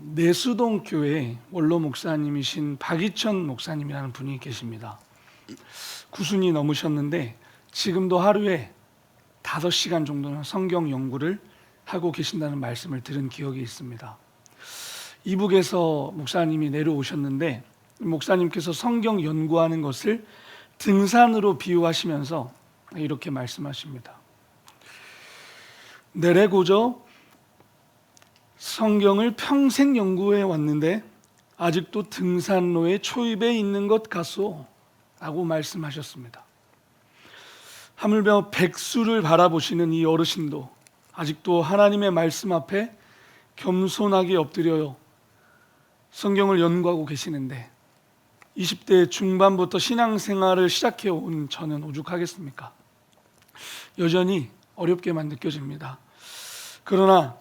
내수동 교회 원로 목사님이신 박이천 목사님이라는 분이 계십니다. 90이 넘으셨는데 지금도 하루에 5시간 정도는 성경 연구를 하고 계신다는 말씀을 들은 기억이 있습니다. 이북에서 목사님이 내려오셨는데 목사님께서 성경 연구하는 것을 등산으로 비유하시면서 이렇게 말씀하십니다. 내래고저 성경을 평생 연구해 왔는데 아직도 등산로의 초입에 있는 것 같소 라고 말씀하셨습니다. 하물며 백수를 바라보시는 이 어르신도 아직도 하나님의 말씀 앞에 겸손하게 엎드려요 성경을 연구하고 계시는데 20대 중반부터 신앙생활을 시작해온 저는 오죽하겠습니까? 여전히 어렵게만 느껴집니다. 그러나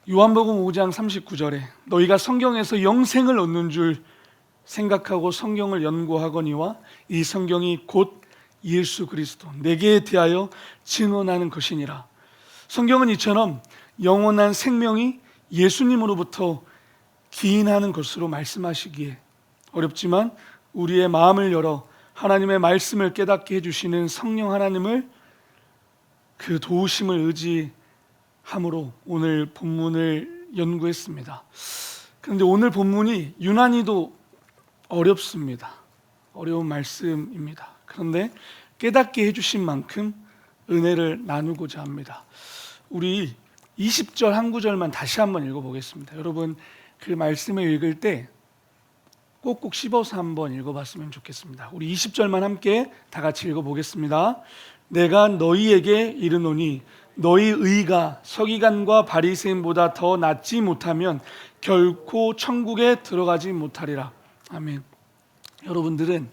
요한복음 5장 39절에 너희가 성경에서 영생을 얻는 줄 생각하고 성경을 연구하거니와 이 성경이 곧 예수 그리스도 내게 대하여 증언하는 것이니라. 성경은 이처럼 영원한 생명이 예수님으로부터 기인하는 것으로 말씀하시기에 어렵지만 우리의 마음을 열어 하나님의 말씀을 깨닫게 해주시는 성령 하나님을 그 도우심을 의지함으로 오늘 본문을 연구했습니다. 그런데 오늘 본문이 유난히도 어렵습니다. 어려운 말씀입니다. 그런데 깨닫게 해주신 만큼 은혜를 나누고자 합니다. 우리 20절 한 구절만 다시 한번 읽어보겠습니다. 여러분 그 말씀을 읽을 때 꼭꼭 씹어서 한번 읽어봤으면 좋겠습니다. 우리 20절만 함께 다 같이 읽어보겠습니다. 내가 너희에게 이르노니 너희 의가 서기관과 바리새인보다 더 낫지 못하면 결코 천국에 들어가지 못하리라. 아멘. 여러분들은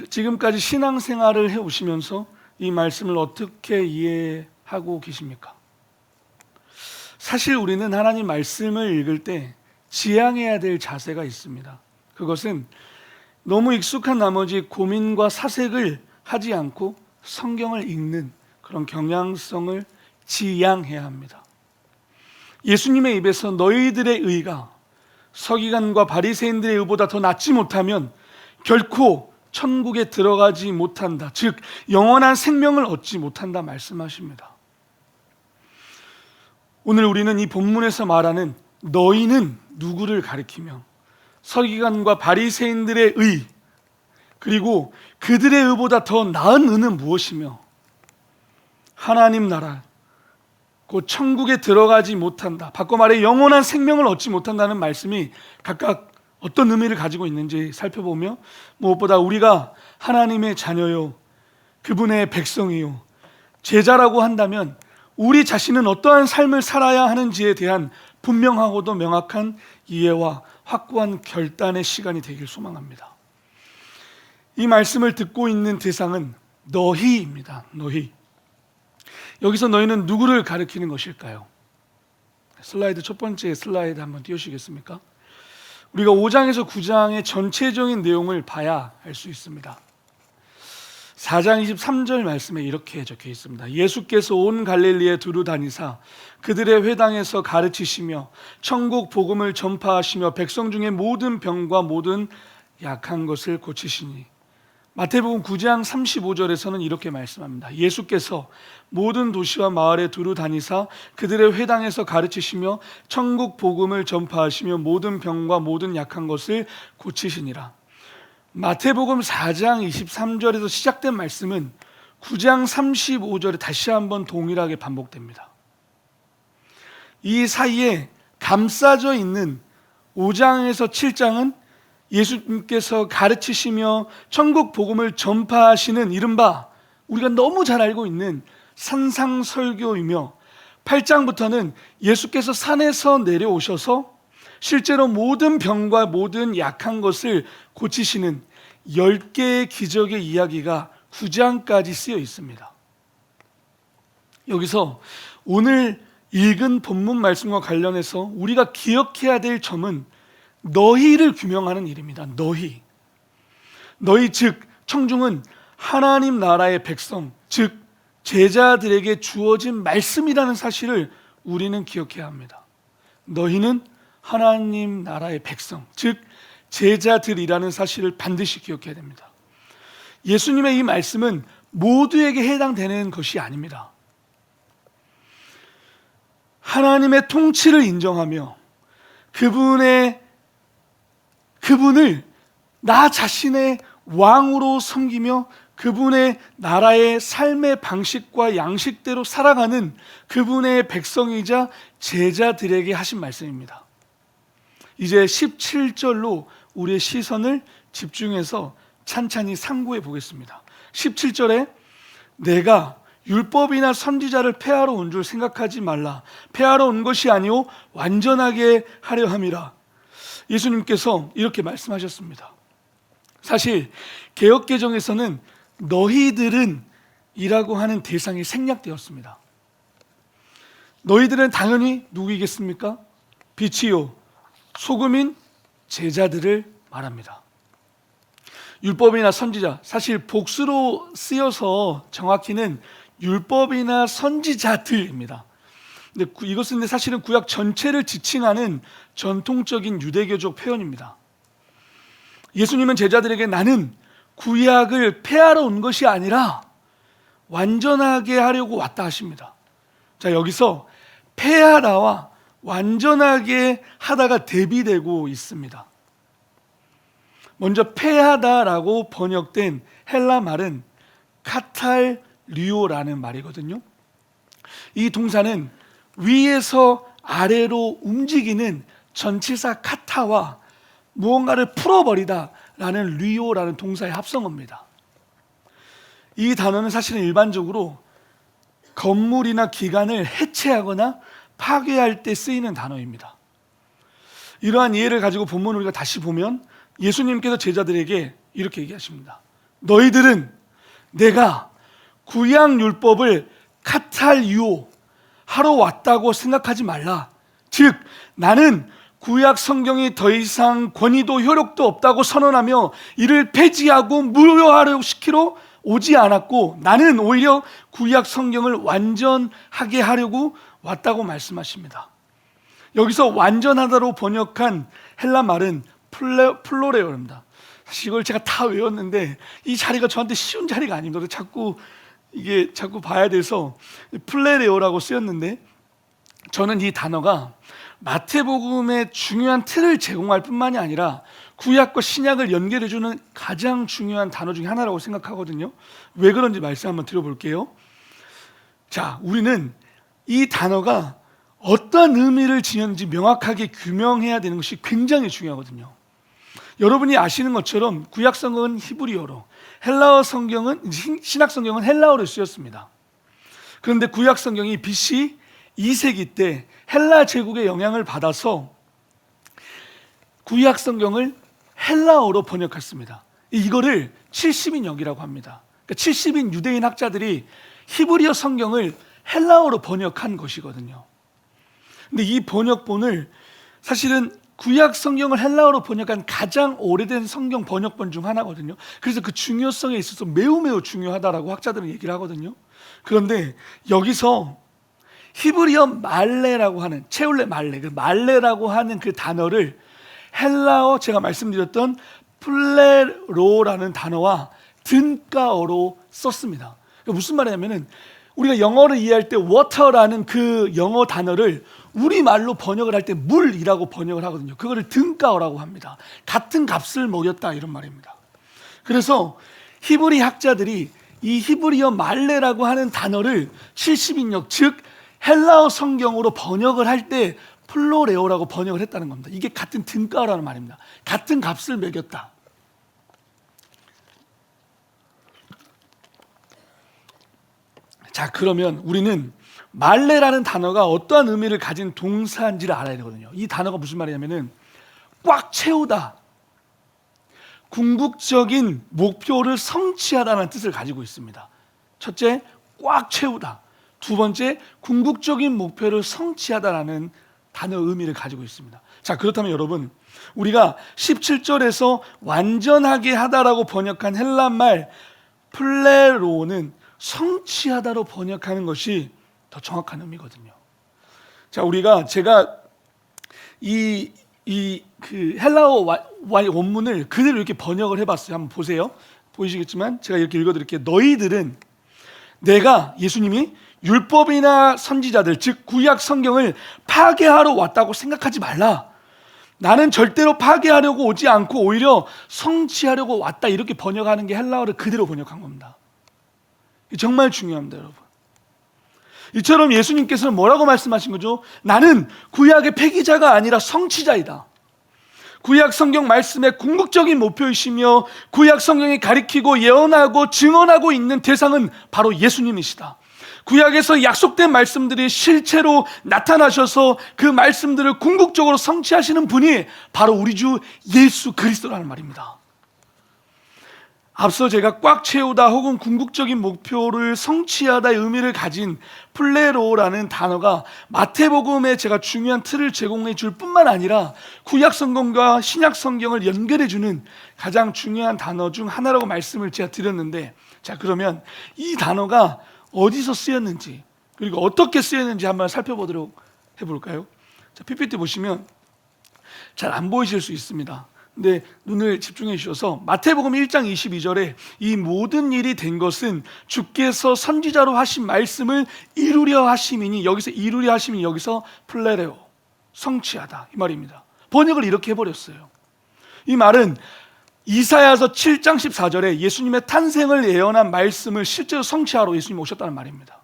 지금까지 신앙생활을 해오시면서 이 말씀을 어떻게 이해하고 계십니까? 사실 우리는 하나님 말씀을 읽을 때 지향해야 될 자세가 있습니다. 그것은 너무 익숙한 나머지 고민과 사색을 하지 않고 성경을 읽는 그런 경향성을 지향해야 합니다. 예수님의 입에서 너희들의 의가 서기관과 바리새인들의 의보다 더 낫지 못하면 결코 천국에 들어가지 못한다. 즉 영원한 생명을 얻지 못한다 말씀하십니다. 오늘 우리는 이 본문에서 말하는 너희는 누구를 가리키며 서기관과 바리새인들의 의 그리고 그들의 의보다 더 나은 의는 무엇이며 하나님 나라 곧 천국에 들어가지 못한다. 바꿔 말해 영원한 생명을 얻지 못한다는 말씀이 각각 어떤 의미를 가지고 있는지 살펴보며 무엇보다 우리가 하나님의 자녀요 그분의 백성이요 제자라고 한다면 우리 자신은 어떠한 삶을 살아야 하는지에 대한 분명하고도 명확한 이해와 확고한 결단의 시간이 되길 소망합니다. 이 말씀을 듣고 있는 대상은 너희입니다. 너희. 여기서 너희는 누구를 가리키는 것일까요? 슬라이드 첫 번째 슬라이드 한번 띄우시겠습니까? 우리가 5장에서 9장의 전체적인 내용을 봐야 알 수 있습니다. 4장 23절 말씀에 이렇게 적혀 있습니다. 예수께서 온 갈릴리에 두루 다니사 그들의 회당에서 가르치시며 천국 복음을 전파하시며 백성 중에 모든 병과 모든 약한 것을 고치시니. 마태복음 9장 35절에서는 이렇게 말씀합니다. 예수께서 모든 도시와 마을에 두루 다니사 그들의 회당에서 가르치시며 천국 복음을 전파하시며 모든 병과 모든 약한 것을 고치시니라. 마태복음 4장 23절에서 시작된 말씀은 9장 35절에 다시 한번 동일하게 반복됩니다. 이 사이에 감싸져 있는 5장에서 7장은 예수님께서 가르치시며 천국 복음을 전파하시는 이른바 우리가 너무 잘 알고 있는 산상설교이며 8장부터는 예수께서 산에서 내려오셔서 실제로 모든 병과 모든 약한 것을 고치시는 10개의 기적의 이야기가 9장까지 쓰여 있습니다. 여기서 오늘 읽은 본문 말씀과 관련해서 우리가 기억해야 될 점은 너희를 규명하는 일입니다. 너희 즉 청중은 하나님 나라의 백성 즉 제자들에게 주어진 말씀이라는 사실을 우리는 기억해야 합니다. 너희는 하나님 나라의 백성, 즉 제자들이라는 사실을 반드시 기억해야 됩니다. 예수님의 이 말씀은 모두에게 해당되는 것이 아닙니다. 하나님의 통치를 인정하며 그분을 나 자신의 왕으로 섬기며 그분의 나라의 삶의 방식과 양식대로 살아가는 그분의 백성이자 제자들에게 하신 말씀입니다. 이제 17절로 우리의 시선을 집중해서 찬찬히 상고해 보겠습니다. 17절에 내가 율법이나 선지자를 폐하러 온 줄 생각하지 말라. 폐하러 온 것이 아니오 완전하게 하려 함이라. 예수님께서 이렇게 말씀하셨습니다. 사실 개역개정에서는 너희들은 이라고 하는 대상이 생략되었습니다. 너희들은 당연히 누구이겠습니까? 빛이요 소금인 제자들을 말합니다. 율법이나 선지자, 사실 복수로 쓰여서 정확히는 율법이나 선지자들입니다. 근데 이것은 사실은 구약 전체를 지칭하는 전통적인 유대교적 표현입니다. 예수님은 제자들에게 나는 구약을 폐하러 온 것이 아니라 완전하게 하려고 왔다 하십니다. 자, 여기서 폐하다와 완전하게 하다가 대비되고 있습니다. 먼저 폐하다라고 번역된 헬라 말은 카탈리오라는 말이거든요. 이 동사는 위에서 아래로 움직이는 전치사 카타와 무언가를 풀어버리다라는 리오라는 동사의 합성어입니다. 이 단어는 사실은 일반적으로 건물이나 기관을 해체하거나 파괴할 때 쓰이는 단어입니다. 이러한 이해를 가지고 본문을 우리가 다시 보면 예수님께서 제자들에게 이렇게 얘기하십니다. 너희들은 내가 구약 율법을 카탈리오 하러 왔다고 생각하지 말라. 즉 나는 구약 성경이 더 이상 권위도 효력도 없다고 선언하며 이를 폐지하고 무효화를 시키러 오지 않았고 나는 오히려 구약 성경을 완전하게 하려고 왔다고 말씀하십니다. 여기서 완전하다로 번역한 헬라 말은 플로레오입니다. 사실 이걸 제가 다 외웠는데 이 자리가 저한테 쉬운 자리가 아닙니다. 자꾸 봐야 돼서 플레레오라고 쓰였는데 저는 이 단어가 마태복음의 중요한 틀을 제공할 뿐만이 아니라 구약과 신약을 연결해주는 가장 중요한 단어 중에 하나라고 생각하거든요. 왜 그런지 말씀 한번 드려볼게요. 자, 우리는 이 단어가 어떤 의미를 지녔는지 명확하게 규명해야 되는 것이 굉장히 중요하거든요. 여러분이 아시는 것처럼 구약 성경은 히브리어로, 헬라어 성경은 신약 성경은 헬라어로 쓰였습니다. 그런데 구약 성경이 BC 2세기 때 헬라 제국의 영향을 받아서 구약 성경을 헬라어로 번역했습니다. 이거를 70인역이라고 합니다. 그러니까 70인 유대인 학자들이 히브리어 성경을 헬라어로 번역한 것이거든요. 근데 이 번역본을 사실은 구약 성경을 헬라어로 번역한 가장 오래된 성경 번역본 중 하나거든요. 그래서 그 중요성에 있어서 매우 중요하다라고 학자들은 얘기를 하거든요. 그런데 여기서 히브리어 말레라고 하는 체울레 말레, 그 말레라고 하는 그 단어를 헬라어 제가 말씀드렸던 플레로라는 단어와 등가어로 썼습니다. 그러니까 무슨 말이냐면은 우리가 영어를 이해할 때 water라는 그 영어 단어를 우리말로 번역을 할 때 물이라고 번역을 하거든요. 그거를 등가어라고 합니다. 같은 값을 먹였다 이런 말입니다. 그래서 히브리 학자들이 이 히브리어 말레라고 하는 단어를 70인역 즉 헬라어 성경으로 번역을 할 때 플로레오라고 번역을 했다는 겁니다. 이게 같은 등가라는 말입니다. 같은 값을 매겼다. 자, 그러면 우리는 말레라는 단어가 어떠한 의미를 가진 동사인지를 알아야 되거든요. 이 단어가 무슨 말이냐면은 꽉 채우다, 궁극적인 목표를 성취하다는 뜻을 가지고 있습니다. 첫째, 꽉 채우다. 두 번째, 궁극적인 목표를 성취하다라는 단어 의미를 가지고 있습니다. 자, 그렇다면 여러분, 우리가 17절에서 완전하게 하다라고 번역한 헬라말 플레로는 성취하다로 번역하는 것이 더 정확한 의미거든요. 자, 제가 그 헬라어 원문을 그대로 이렇게 번역을 해봤어요. 한번 보세요. 보이시겠지만 제가 이렇게 읽어드릴게요. 너희들은 내가 예수님이 율법이나 선지자들 즉 구약 성경을 파괴하러 왔다고 생각하지 말라. 나는 절대로 파괴하려고 오지 않고 오히려 성취하려고 왔다. 이렇게 번역하는 게 헬라어를 그대로 번역한 겁니다. 정말 중요합니다, 여러분. 이처럼 예수님께서는 뭐라고 말씀하신 거죠? 나는 구약의 폐기자가 아니라 성취자이다. 구약 성경 말씀의 궁극적인 목표이시며 구약 성경이 가리키고 예언하고 증언하고 있는 대상은 바로 예수님이시다. 구약에서 약속된 말씀들이 실체로 나타나셔서 그 말씀들을 궁극적으로 성취하시는 분이 바로 우리 주 예수 그리스도라는 말입니다. 앞서 제가 꽉 채우다 혹은 궁극적인 목표를 성취하다의 의미를 가진 플레로라는 단어가 마태복음에 제가 중요한 틀을 제공해 줄 뿐만 아니라 구약 성경과 신약 성경을 연결해 주는 가장 중요한 단어 중 하나라고 말씀을 제가 드렸는데, 자, 그러면 이 단어가 어디서 쓰였는지 그리고 어떻게 쓰였는지 한번 살펴보도록 해볼까요? 자, PPT 보시면 잘 안 보이실 수 있습니다. 근데 눈을 집중해 주셔서 마태복음 1장 22절에 이 모든 일이 된 것은 주께서 선지자로 하신 말씀을 이루려 하심이니, 여기서 이루려 하심이 여기서 플레레오, 성취하다 이 말입니다. 번역을 이렇게 해버렸어요. 이 말은 이사야서 7장 14절에 예수님의 탄생을 예언한 말씀을 실제로 성취하러 예수님이 오셨다는 말입니다.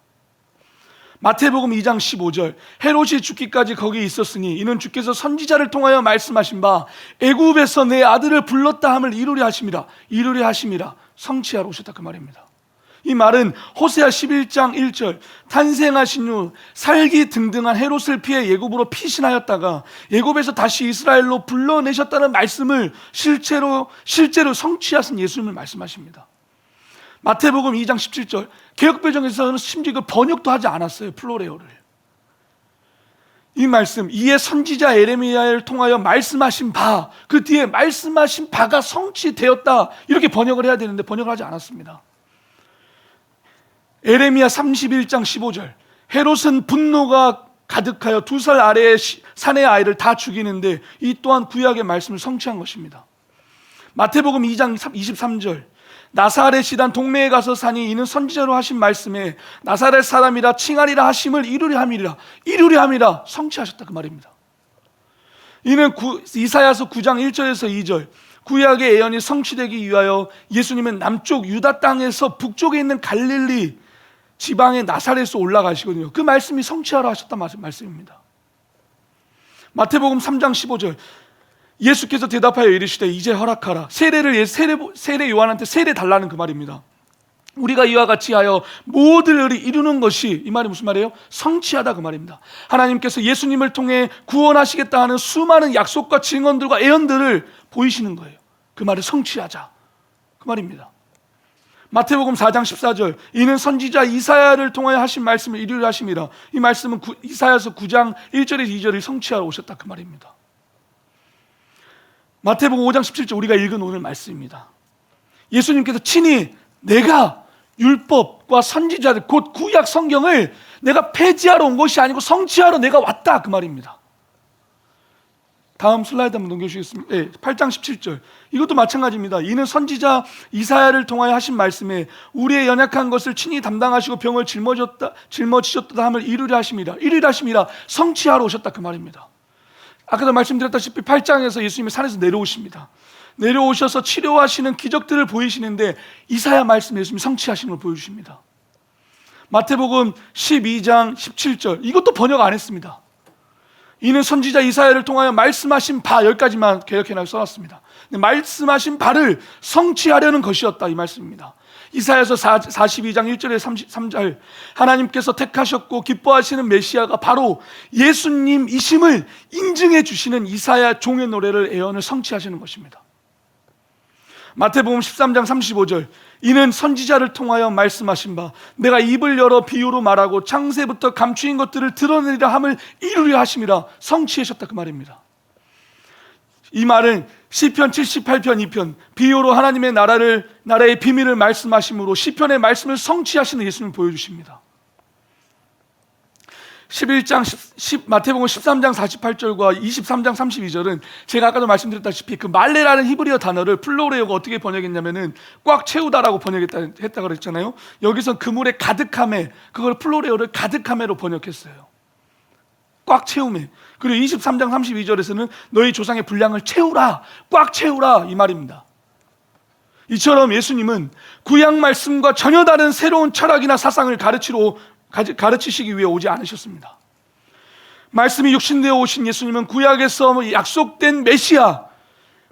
마태복음 2장 15절 헤롯이 죽기까지 거기 있었으니 이는 주께서 선지자를 통하여 말씀하신 바 애굽에서 내 아들을 불렀다 함을 이루려 하심이라 성취하러 오셨다 그 말입니다. 이 말은 호세아 11장 1절 탄생하신 후 살기 등등한 헤롯을 피해 애굽으로 피신하였다가 애굽에서 다시 이스라엘로 불러내셨다는 말씀을 실제로 성취하신 예수님을 말씀하십니다. 마태복음 2장 17절 개역배정에서는 심지어 그 번역도 하지 않았어요. 플로레오를. 이 말씀 이에 선지자 에레미야를 통하여 말씀하신 바, 그 뒤에 말씀하신 바가 성취되었다 이렇게 번역을 해야 되는데 번역을 하지 않았습니다. 에레미야 31장 15절 헤롯은 분노가 가득하여 2살 아래의 사내 아이를 다 죽이는데 이 또한 구약의 말씀을 성취한 것입니다. 마태복음 2장 23절 나사렛이란 동네에 가서 사니 이는 선지자로 하신 말씀에 나사렛 사람이라 칭하리라 하심을 이루려 함이라 성취하셨다 그 말입니다. 이는 이사야서 9장 1절에서 2절 구약의 예언이 성취되기 위하여 예수님은 남쪽 유다 땅에서 북쪽에 있는 갈릴리 지방의 나사렛으로 올라가시거든요. 그 말씀이 성취하라 하셨다 말씀입니다. 마태복음 3장 15절 예수께서 대답하여 이르시되 이제 허락하라. 세례 요한한테 세례 달라는 그 말입니다. 우리가 이와 같이 하여 모든 일을 이루는 것이, 이 말이 무슨 말이에요? 성취하다 그 말입니다. 하나님께서 예수님을 통해 구원하시겠다 하는 수많은 약속과 증언들과 예언들을 보이시는 거예요. 그 말을 성취하자 그 말입니다. 마태복음 4장 14절 이는 선지자 이사야를 통하여 하신 말씀을 이루려 하심이라. 이 말씀은 이사야서 9장 1절에서 2절을 성취하러 오셨다 그 말입니다. 마태복음 5장 17절 우리가 읽은 오늘 말씀입니다. 예수님께서 친히 내가 율법과 선지자들 곧 구약 성경을 내가 폐지하러 온 것이 아니고 성취하러 내가 왔다 그 말입니다. 다음 슬라이드 한번 넘겨주시겠습니까? 8장 17절 이것도 마찬가지입니다. 이는 선지자 이사야를 통하여 하신 말씀에 우리의 연약한 것을 친히 담당하시고 병을 짊어지셨다 함을 이루려 하심이라 성취하러 오셨다 그 말입니다. 아까도 말씀드렸다시피 8장에서 예수님이 산에서 내려오십니다. 내려오셔서 치료하시는 기적들을 보이시는데 이사야 말씀 예수님이 성취하시는 걸 보여주십니다. 마태복음 12장 17절 이것도 번역 안 했습니다. 이는 선지자 이사야를 통하여 말씀하신 바, 여기까지만 개역해놔서 써놨습니다. 말씀하신 바를 성취하려는 것이었다 이 말씀입니다. 이사야서 42장 1절에 33절 하나님께서 택하셨고 기뻐하시는 메시아가 바로 예수님이심을 인증해 주시는 이사야 종의 노래를 예언을 성취하시는 것입니다. 마태복음 13장 35절 이는 선지자를 통하여 말씀하신 바 내가 입을 열어 비유로 말하고 창세부터 감추인 것들을 드러내리라 함을 이루려 하심이라 성취하셨다 그 말입니다. 이 말은 시편 78편 2편 비유로 하나님의 나라의 비밀을 말씀하심으로 시편의 말씀을 성취하시는 예수님을 보여주십니다. 11장 마태복음 13장 48절과 23장 32절은 제가 아까도 말씀드렸다시피 그 말레라는 히브리어 단어를 플로레오가 어떻게 번역했냐면은 꽉 채우다라고 했다 그랬잖아요. 여기서 그물에 가득함에, 그걸 플로레오를 가득함에로 번역했어요. 꽉 채움에. 그리고 23장 32절에서는 너희 조상의 분량을 채우라, 꽉 채우라, 이 말입니다. 이처럼 예수님은 구약 말씀과 전혀 다른 새로운 철학이나 사상을 가르치시기 위해 오지 않으셨습니다. 말씀이 육신되어 오신 예수님은 구약에서 약속된 메시아,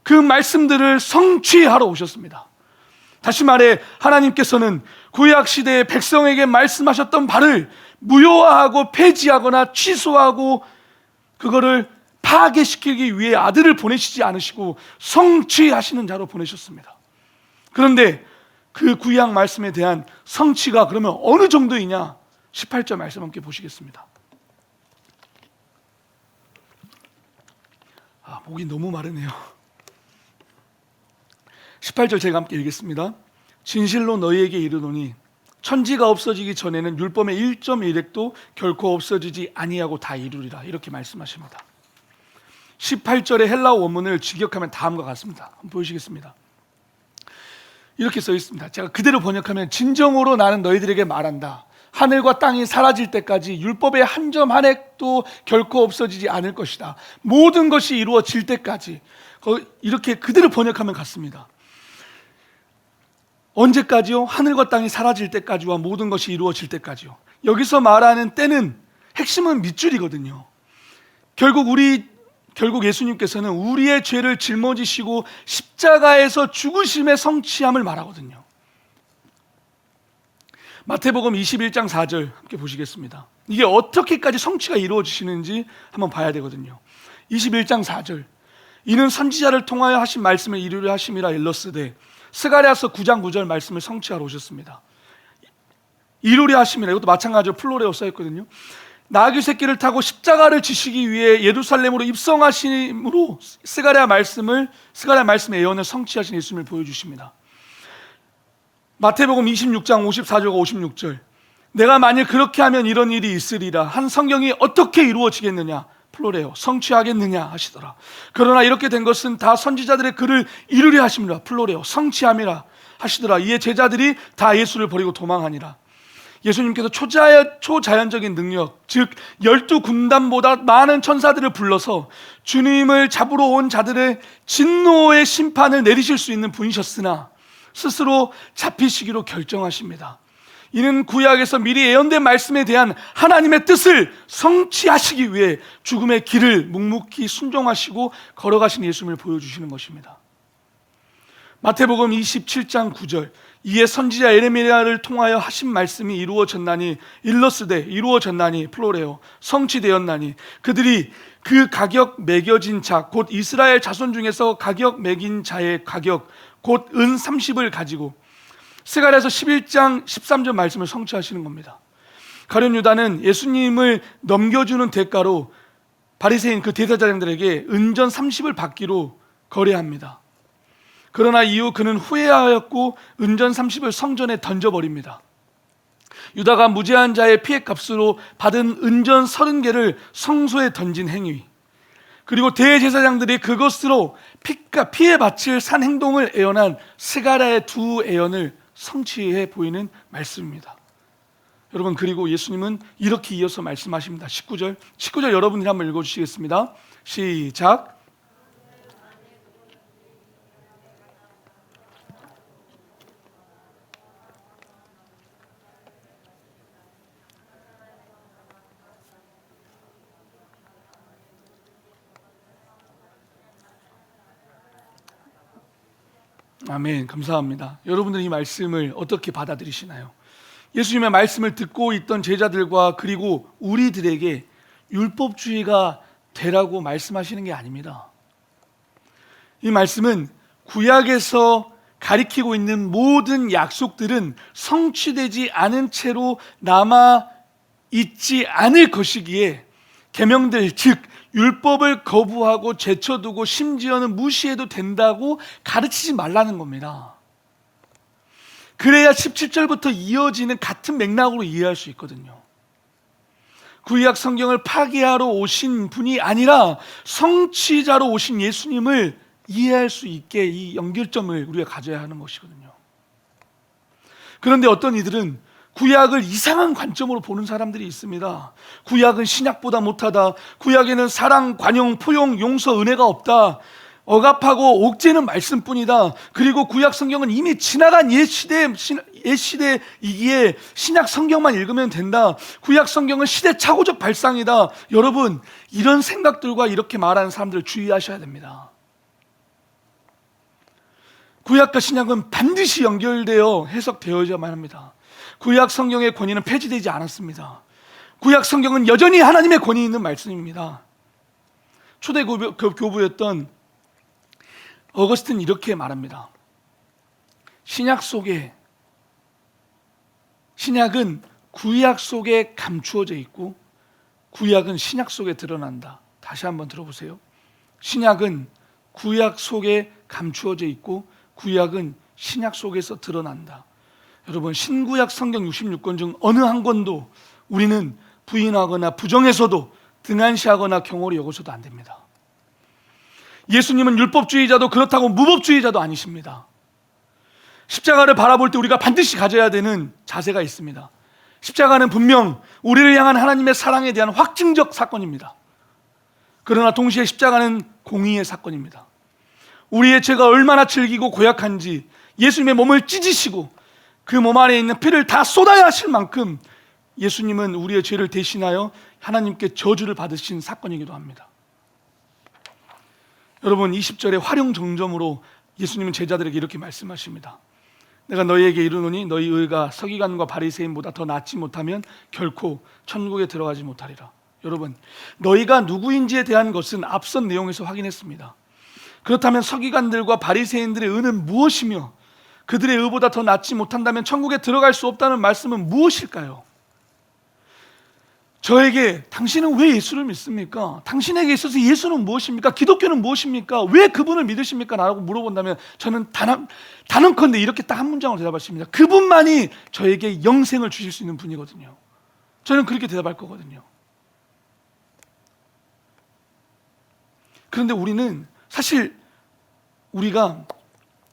그 말씀들을 성취하러 오셨습니다. 다시 말해 하나님께서는 구약 시대의 백성에게 말씀하셨던 바를 무효화하고 폐지하거나 취소하고 그거를 파괴시키기 위해 아들을 보내시지 않으시고 성취하시는 자로 보내셨습니다. 그런데 그 구약 말씀에 대한 성취가 그러면 어느 정도이냐? 18절 말씀 함께 보시겠습니다. 목이 너무 마르네요. 18절 제가 함께 읽겠습니다. 진실로 너희에게 이르노니 천지가 없어지기 전에는 율법의 1.1획도 결코 없어지지 아니하고 다 이루리라. 이렇게 말씀하십니다. 18절의 헬라어 원문을 직역하면 다음과 같습니다. 한번 보시겠습니다. 이렇게 써 있습니다. 제가 그대로 번역하면 진정으로 나는 너희들에게 말한다. 하늘과 땅이 사라질 때까지 율법의 한 점 한 획도 결코 없어지지 않을 것이다. 모든 것이 이루어질 때까지. 이렇게 그대로 번역하면 같습니다. 언제까지요? 하늘과 땅이 사라질 때까지와 모든 것이 이루어질 때까지요. 여기서 말하는 때는 핵심은 밑줄이거든요. 결국 예수님께서는 우리의 죄를 짊어지시고 십자가에서 죽으심의 성취함을 말하거든요. 마태복음 21장 4절 함께 보시겠습니다. 이게 어떻게까지 성취가 이루어지시는지 한번 봐야 되거든요. 21장 4절, 이는 선지자를 통하여 하신 말씀을 이루려 하심이라 일렀으되, 스가랴서 9장 9절 말씀을 성취하러 오셨습니다. 이루려 하심이라, 이것도 마찬가지로 플로레오 써있거든요. 나귀 새끼를 타고 십자가를 지시기 위해 예루살렘으로 입성하심으로 스가랴 말씀의 예언을 성취하신 예수님을 보여주십니다. 마태복음 26장 54절과 56절, 내가 만일 그렇게 하면 이런 일이 있으리라. 한 성경이 어떻게 이루어지겠느냐? 플로레오, 성취하겠느냐 하시더라. 그러나 이렇게 된 것은 다 선지자들의 글을 이루려 하심이라. 플로레오, 성취함이라 하시더라. 이에 제자들이 다 예수를 버리고 도망하니라. 예수님께서 초자연적인 능력, 즉 12군단보다 많은 천사들을 불러서 주님을 잡으러 온 자들의 진노의 심판을 내리실 수 있는 분이셨으나 스스로 잡히시기로 결정하십니다. 이는 구약에서 미리 예언된 말씀에 대한 하나님의 뜻을 성취하시기 위해 죽음의 길을 묵묵히 순종하시고 걸어가신 예수님을 보여주시는 것입니다. 마태복음 27장 9절, 이에 선지자 예레미야를 통하여 하신 말씀이 이루어졌나니 일러스되, 이루어졌나니 플로레오, 성취되었나니 그들이 그 가격 매겨진 자, 곧 이스라엘 자손 중에서 가격 매긴 자의 가격, 곧 은 30을 가지고, 스가랴서 11장 13절 말씀을 성취하시는 겁니다. 가룟 유다는 예수님을 넘겨주는 대가로 바리새인 그 대제사장들에게 은전 30을 받기로 거래합니다. 그러나 이후 그는 후회하였고 은전 30을 성전에 던져버립니다. 유다가 무죄한 자의 피해값으로 받은 은전 30개를 성소에 던진 행위, 그리고 대제사장들이 그것으로 피해 바칠 산 행동을 예언한 스가랴의 두 예언을 성취해 보이는 말씀입니다. 여러분, 그리고 예수님은 이렇게 이어서 말씀하십니다. 19절 여러분들이 한번 읽어주시겠습니다. 시작. 아멘. 감사합니다. 여러분들이 이 말씀을 어떻게 받아들이시나요? 예수님의 말씀을 듣고 있던 제자들과 그리고 우리들에게 율법주의가 되라고 말씀하시는 게 아닙니다. 이 말씀은 구약에서 가리키고 있는 모든 약속들은 성취되지 않은 채로 남아 있지 않을 것이기에 계명들, 즉 율법을 거부하고 제쳐두고 심지어는 무시해도 된다고 가르치지 말라는 겁니다. 그래야 17절부터 이어지는 같은 맥락으로 이해할 수 있거든요. 구약 성경을 파괴하러 오신 분이 아니라 성취자로 오신 예수님을 이해할 수 있게 이 연결점을 우리가 가져야 하는 것이거든요. 그런데 어떤 이들은 구약을 이상한 관점으로 보는 사람들이 있습니다. 구약은 신약보다 못하다. 구약에는 사랑, 관용, 포용, 용서, 은혜가 없다. 억압하고 옥죄는 말씀뿐이다. 그리고 구약 성경은 이미 지나간 옛 시대이기에 신약 성경만 읽으면 된다. 구약 성경은 시대착오적 발상이다. 여러분, 이런 생각들과 이렇게 말하는 사람들을 주의하셔야 됩니다. 구약과 신약은 반드시 연결되어 해석되어야만 합니다. 구약 성경의 권위는 폐지되지 않았습니다. 구약 성경은 여전히 하나님의 권위 있는 말씀입니다. 초대 교부였던 어거스틴 이렇게 말합니다. 신약은 구약 속에 감추어져 있고 구약은 신약 속에 드러난다. 다시 한번 들어보세요. 신약은 구약 속에 감추어져 있고 구약은 신약 속에서 드러난다. 여러분, 신구약 성경 66권 중 어느 한 권도 우리는 부인하거나 부정해서도 등한시하거나 경홀히 여겨서도 안 됩니다. 예수님은 율법주의자도 그렇다고 무법주의자도 아니십니다. 십자가를 바라볼 때 우리가 반드시 가져야 되는 자세가 있습니다. 십자가는 분명 우리를 향한 하나님의 사랑에 대한 확증적 사건입니다. 그러나 동시에 십자가는 공의의 사건입니다. 우리의 죄가 얼마나 질기고 고약한지 예수님의 몸을 찢으시고 그 몸 안에 있는 피를 다 쏟아야 하실 만큼 예수님은 우리의 죄를 대신하여 하나님께 저주를 받으신 사건이기도 합니다. 여러분, 20절에 활용정점으로 예수님은 제자들에게 이렇게 말씀하십니다. 내가 너희에게 이르노니 너희 의가 서기관과 바리새인보다 더 낫지 못하면 결코 천국에 들어가지 못하리라. 여러분, 너희가 누구인지에 대한 것은 앞선 내용에서 확인했습니다. 그렇다면 서기관들과 바리새인들의 의는 무엇이며 그들의 의보다 더 낫지 못한다면 천국에 들어갈 수 없다는 말씀은 무엇일까요? 저에게 당신은 왜 예수를 믿습니까? 당신에게 있어서 예수는 무엇입니까? 기독교는 무엇입니까? 왜 그분을 믿으십니까? 라고 물어본다면 저는 단언컨대 이렇게 딱 한 문장으로 대답하십니다. 그분만이 저에게 영생을 주실 수 있는 분이거든요. 저는 그렇게 대답할 거거든요. 그런데 우리는 사실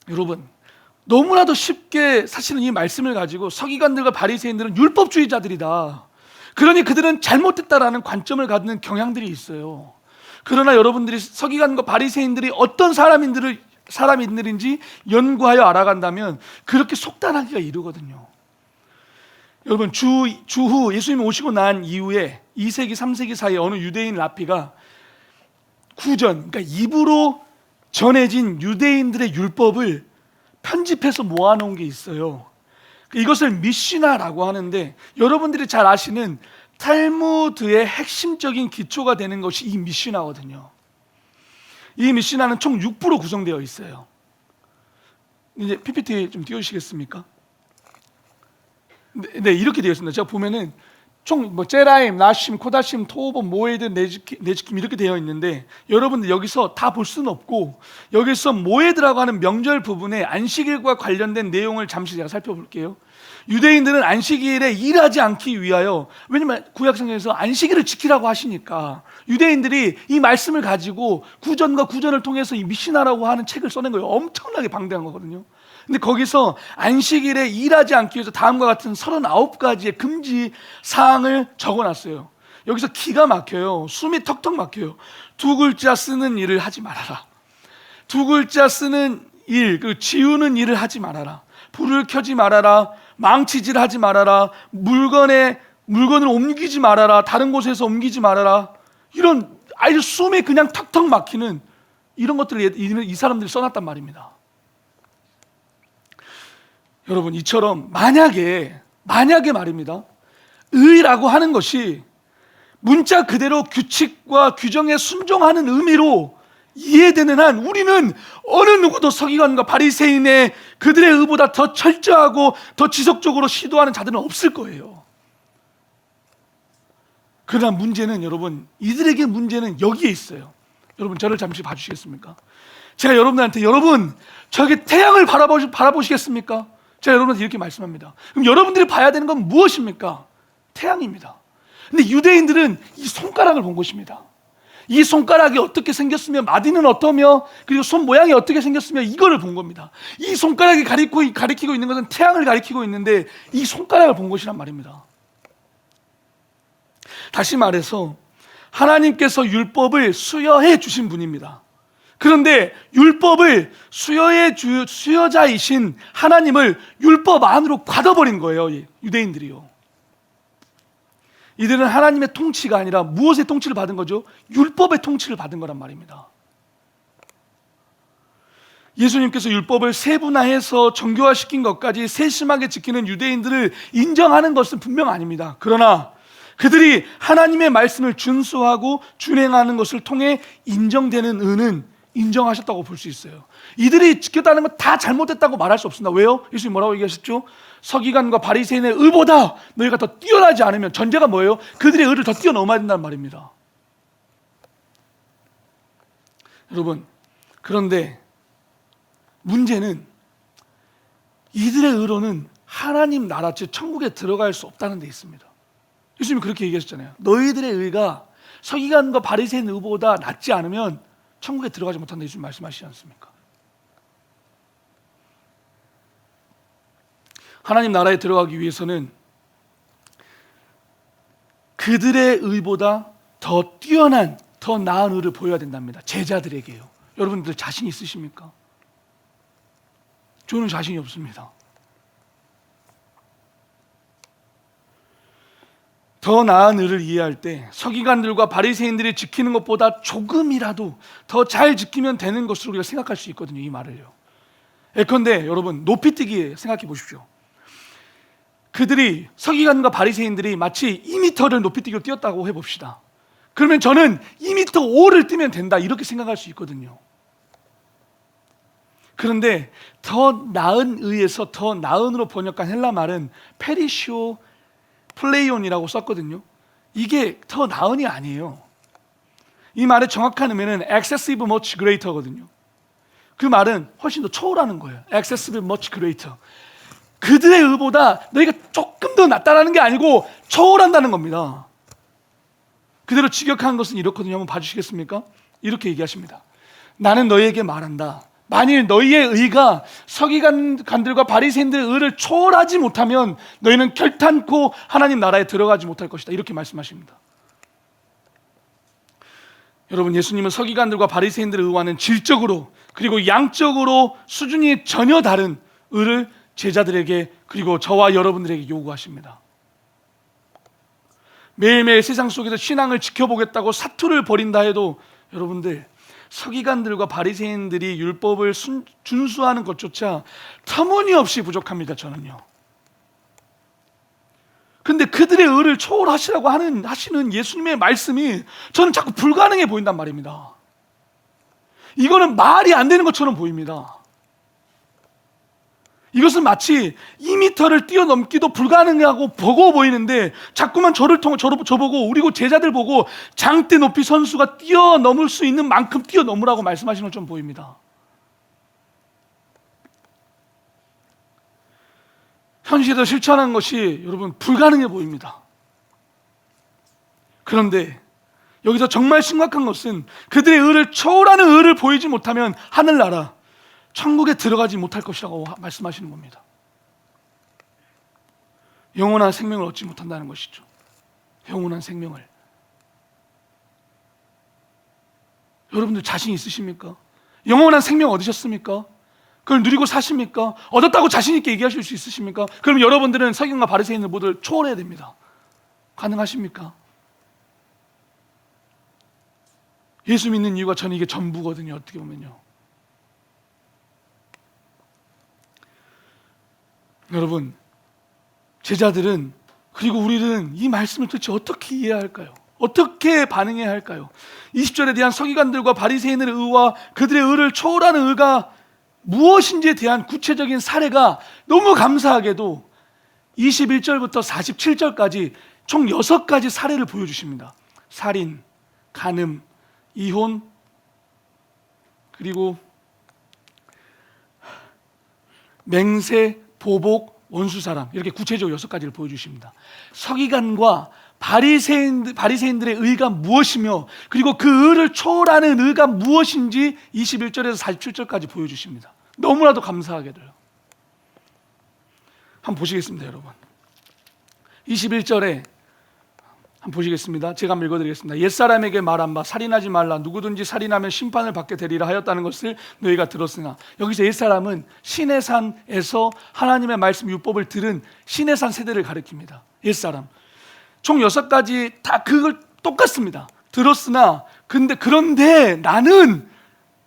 여러분, 너무나도 쉽게 사실은 이 말씀을 가지고 서기관들과 바리새인들은 율법주의자들이다. 그러니 그들은 잘못됐다라는 관점을 갖는 경향들이 있어요. 그러나 여러분들이 서기관과 바리새인들이 어떤 사람인들인지 연구하여 알아간다면 그렇게 속단하기가 이르거든요. 여러분, 주후 예수님이 오시고 난 이후에 2세기 3세기 사이에 어느 유대인 랍비가 그러니까 입으로 전해진 유대인들의 율법을 편집해서 모아놓은 게 있어요. 이것을 미시나라고 하는데 여러분들이 잘 아시는 탈무드의 핵심적인 기초가 되는 것이 이 미시나거든요. 이 미시나는 총 6부로 구성되어 있어요. 이제 PPT 좀 띄워주시겠습니까? 네, 이렇게 되어 있습니다. 제가 보면은 총 제라임, 나심, 코다심, 토오본, 모에드, 네즈킴 이렇게 되어 있는데 여러분들 여기서 다 볼 수는 없고 여기서 모에드라고 하는 명절 부분에 안식일과 관련된 내용을 잠시 제가 살펴볼게요. 유대인들은 안식일에 일하지 않기 위하여, 왜냐면 구약성경에서 안식일을 지키라고 하시니까 유대인들이 이 말씀을 가지고 구전과 구전을 통해서 이 미시나라고 하는 책을 써낸 거예요. 엄청나게 방대한 거거든요. 근데 거기서 안식일에 일하지 않기 위해서 다음과 같은 39가지의 금지 사항을 적어놨어요. 여기서 기가 막혀요. 숨이 턱턱 막혀요. 2글자 쓰는 일을 하지 말아라. 2글자 쓰는 일, 그리고 지우는 일을 하지 말아라. 불을 켜지 말아라. 망치질 하지 말아라. 물건을 옮기지 말아라. 다른 곳에서 옮기지 말아라. 이런 아주 숨이 그냥 턱턱 막히는 이런 것들을 이 사람들이 써놨단 말입니다. 여러분, 이처럼 만약에 말입니다, 의라고 하는 것이 문자 그대로 규칙과 규정에 순종하는 의미로 이해되는 한 우리는 어느 누구도 서기관과 바리새인의 그들의 의보다 더 철저하고 더 지속적으로 시도하는 자들은 없을 거예요. 그러나 문제는 여러분, 이들에게 문제는 여기에 있어요. 여러분, 저를 잠시 봐주시겠습니까? 제가 여러분들한테 여러분 저에게 태양을 바라보시겠습니까? 제가 여러분한테 이렇게 말씀합니다. 그럼 여러분들이 봐야 되는 건 무엇입니까? 태양입니다. 근데 유대인들은 이 손가락을 본 것입니다. 이 손가락이 어떻게 생겼으며 마디는 어떠며 그리고 손 모양이 어떻게 생겼으며 이거를 본 겁니다. 이 손가락이 가리키고 있는 것은 태양을 가리키고 있는데 이 손가락을 본 것이란 말입니다. 다시 말해서 하나님께서 율법을 수여해 주신 분입니다. 그런데 율법을 수여자이신 하나님을 율법 안으로 가둬버린 거예요. 유대인들이요. 이들은 하나님의 통치가 아니라 무엇의 통치를 받은 거죠? 율법의 통치를 받은 거란 말입니다. 예수님께서 율법을 세분화해서 정교화시킨 것까지 세심하게 지키는 유대인들을 인정하는 것은 분명 아닙니다. 그러나 그들이 하나님의 말씀을 준수하고 준행하는 것을 통해 인정되는 의는 인정하셨다고 볼 수 있어요. 이들이 지켰다는 건 다 잘못했다고 말할 수 없습니다. 왜요? 예수님 뭐라고 얘기하셨죠? 서기관과 바리새인의 의보다 너희가 더 뛰어나지 않으면, 전제가 뭐예요? 그들의 의를 더 뛰어넘어야 된다는 말입니다. 여러분, 그런데 문제는 이들의 의로는 하나님 나라, 즉 천국에 들어갈 수 없다는 데 있습니다. 예수님이 그렇게 얘기하셨잖아요. 너희들의 의가 서기관과 바리새인 의보다 낫지 않으면 천국에 들어가지 못한다. 예수님 말씀하시지 않습니까? 하나님 나라에 들어가기 위해서는 그들의 의보다 더 뛰어난, 더 나은 의를 보여야 된답니다. 제자들에게요. 여러분들 자신 있으십니까? 저는 자신이 없습니다. 더 나은 의를 이해할 때 서기관들과 바리새인들이 지키는 것보다 조금이라도 더 잘 지키면 되는 것으로 우리가 생각할 수 있거든요. 이 말을요. 예컨대 여러분, 높이뛰기 생각해 보십시오. 그들이, 서기관과 바리새인들이 마치 2m를 높이뛰기로 뛰었다고 해봅시다. 그러면 저는 2m 5를 뛰면 된다, 이렇게 생각할 수 있거든요. 그런데 더 나은 의에서 더 나은으로 번역한 헬라 말은 페리시오 플레이온이라고 썼거든요. 이게 더 나은이 아니에요. 이 말의 정확한 의미는 excessive much greater거든요. 그 말은 훨씬 더 초월하는 거예요. excessive much greater. 그들의 의보다 너희가 조금 더 낫다라는 게 아니고 초월한다는 겁니다. 그대로 직역한 것은 이렇거든요. 한번 봐주시겠습니까? 이렇게 얘기하십니다. 나는 너희에게 말한다. 만일 너희의 의가 서기관들과 바리새인들의 의를 초월하지 못하면 너희는 결탄코 하나님 나라에 들어가지 못할 것이다. 이렇게 말씀하십니다. 여러분, 예수님은 서기관들과 바리새인들의 의와는 질적으로 그리고 양적으로 수준이 전혀 다른 의를 제자들에게, 그리고 저와 여러분들에게 요구하십니다. 매일매일 세상 속에서 신앙을 지켜보겠다고 사투를 벌인다 해도 여러분들, 서기관들과 바리새인들이 율법을 준수하는 것조차 터무니없이 부족합니다. 저는요. 근데 그들의 의를 초월하시라고 하시는 예수님의 말씀이 저는 자꾸 불가능해 보인단 말입니다. 이거는 말이 안 되는 것처럼 보입니다. 이것은 마치 2m를 뛰어넘기도 불가능하고 버거워 보이는데 자꾸만 저보고, 우리 제자들 보고 장대 높이 선수가 뛰어넘을 수 있는 만큼 뛰어넘으라고 말씀하시는 것처럼 보입니다. 현실에서 실천하는 것이 여러분 불가능해 보입니다. 그런데 여기서 정말 심각한 것은 그들의 의를 초월하는 의를 보이지 못하면 하늘나라, 천국에 들어가지 못할 것이라고 말씀하시는 겁니다. 영원한 생명을 얻지 못한다는 것이죠. 영원한 생명을. 여러분들 자신 있으십니까? 영원한 생명 얻으셨습니까? 그걸 누리고 사십니까? 얻었다고 자신 있게 얘기하실 수 있으십니까? 그럼 여러분들은 서기관과 바리새인들 모두 초월해야 됩니다. 가능하십니까? 예수 믿는 이유가 저는 이게 전부거든요. 어떻게 보면요. 여러분, 제자들은, 그리고 우리는 이 말씀을 도대체 어떻게 이해해야 할까요? 어떻게 반응해야 할까요? 20절에 대한 서기관들과 바리새인의 의와 그들의 의를 초월하는 의가 무엇인지에 대한 구체적인 사례가 너무 감사하게도 21절부터 47절까지 총 6가지 사례를 보여주십니다. 살인, 간음, 이혼, 그리고 맹세, 보복, 원수 사람, 이렇게 구체적으로 6가지를 보여주십니다. 서기관과 바리새인들의 의가 무엇이며, 그리고 그 의를 초월하는 의가 무엇인지 21절에서 47절까지 보여주십니다. 너무나도 감사하게도요. 한번 보시겠습니다, 여러분. 21절에 한번 보시겠습니다. 제가 한번 읽어드리겠습니다. 옛사람에게 말한 바 살인하지 말라. 누구든지 살인하면 심판을 받게 되리라 하였다는 것을 너희가 들었으나. 여기서 옛사람은 시내산에서 하나님의 말씀 율법을 들은 시내산 세대를 가리킵니다. 옛사람 총 6가지 다 그걸 똑같습니다. 들었으나 그런데 나는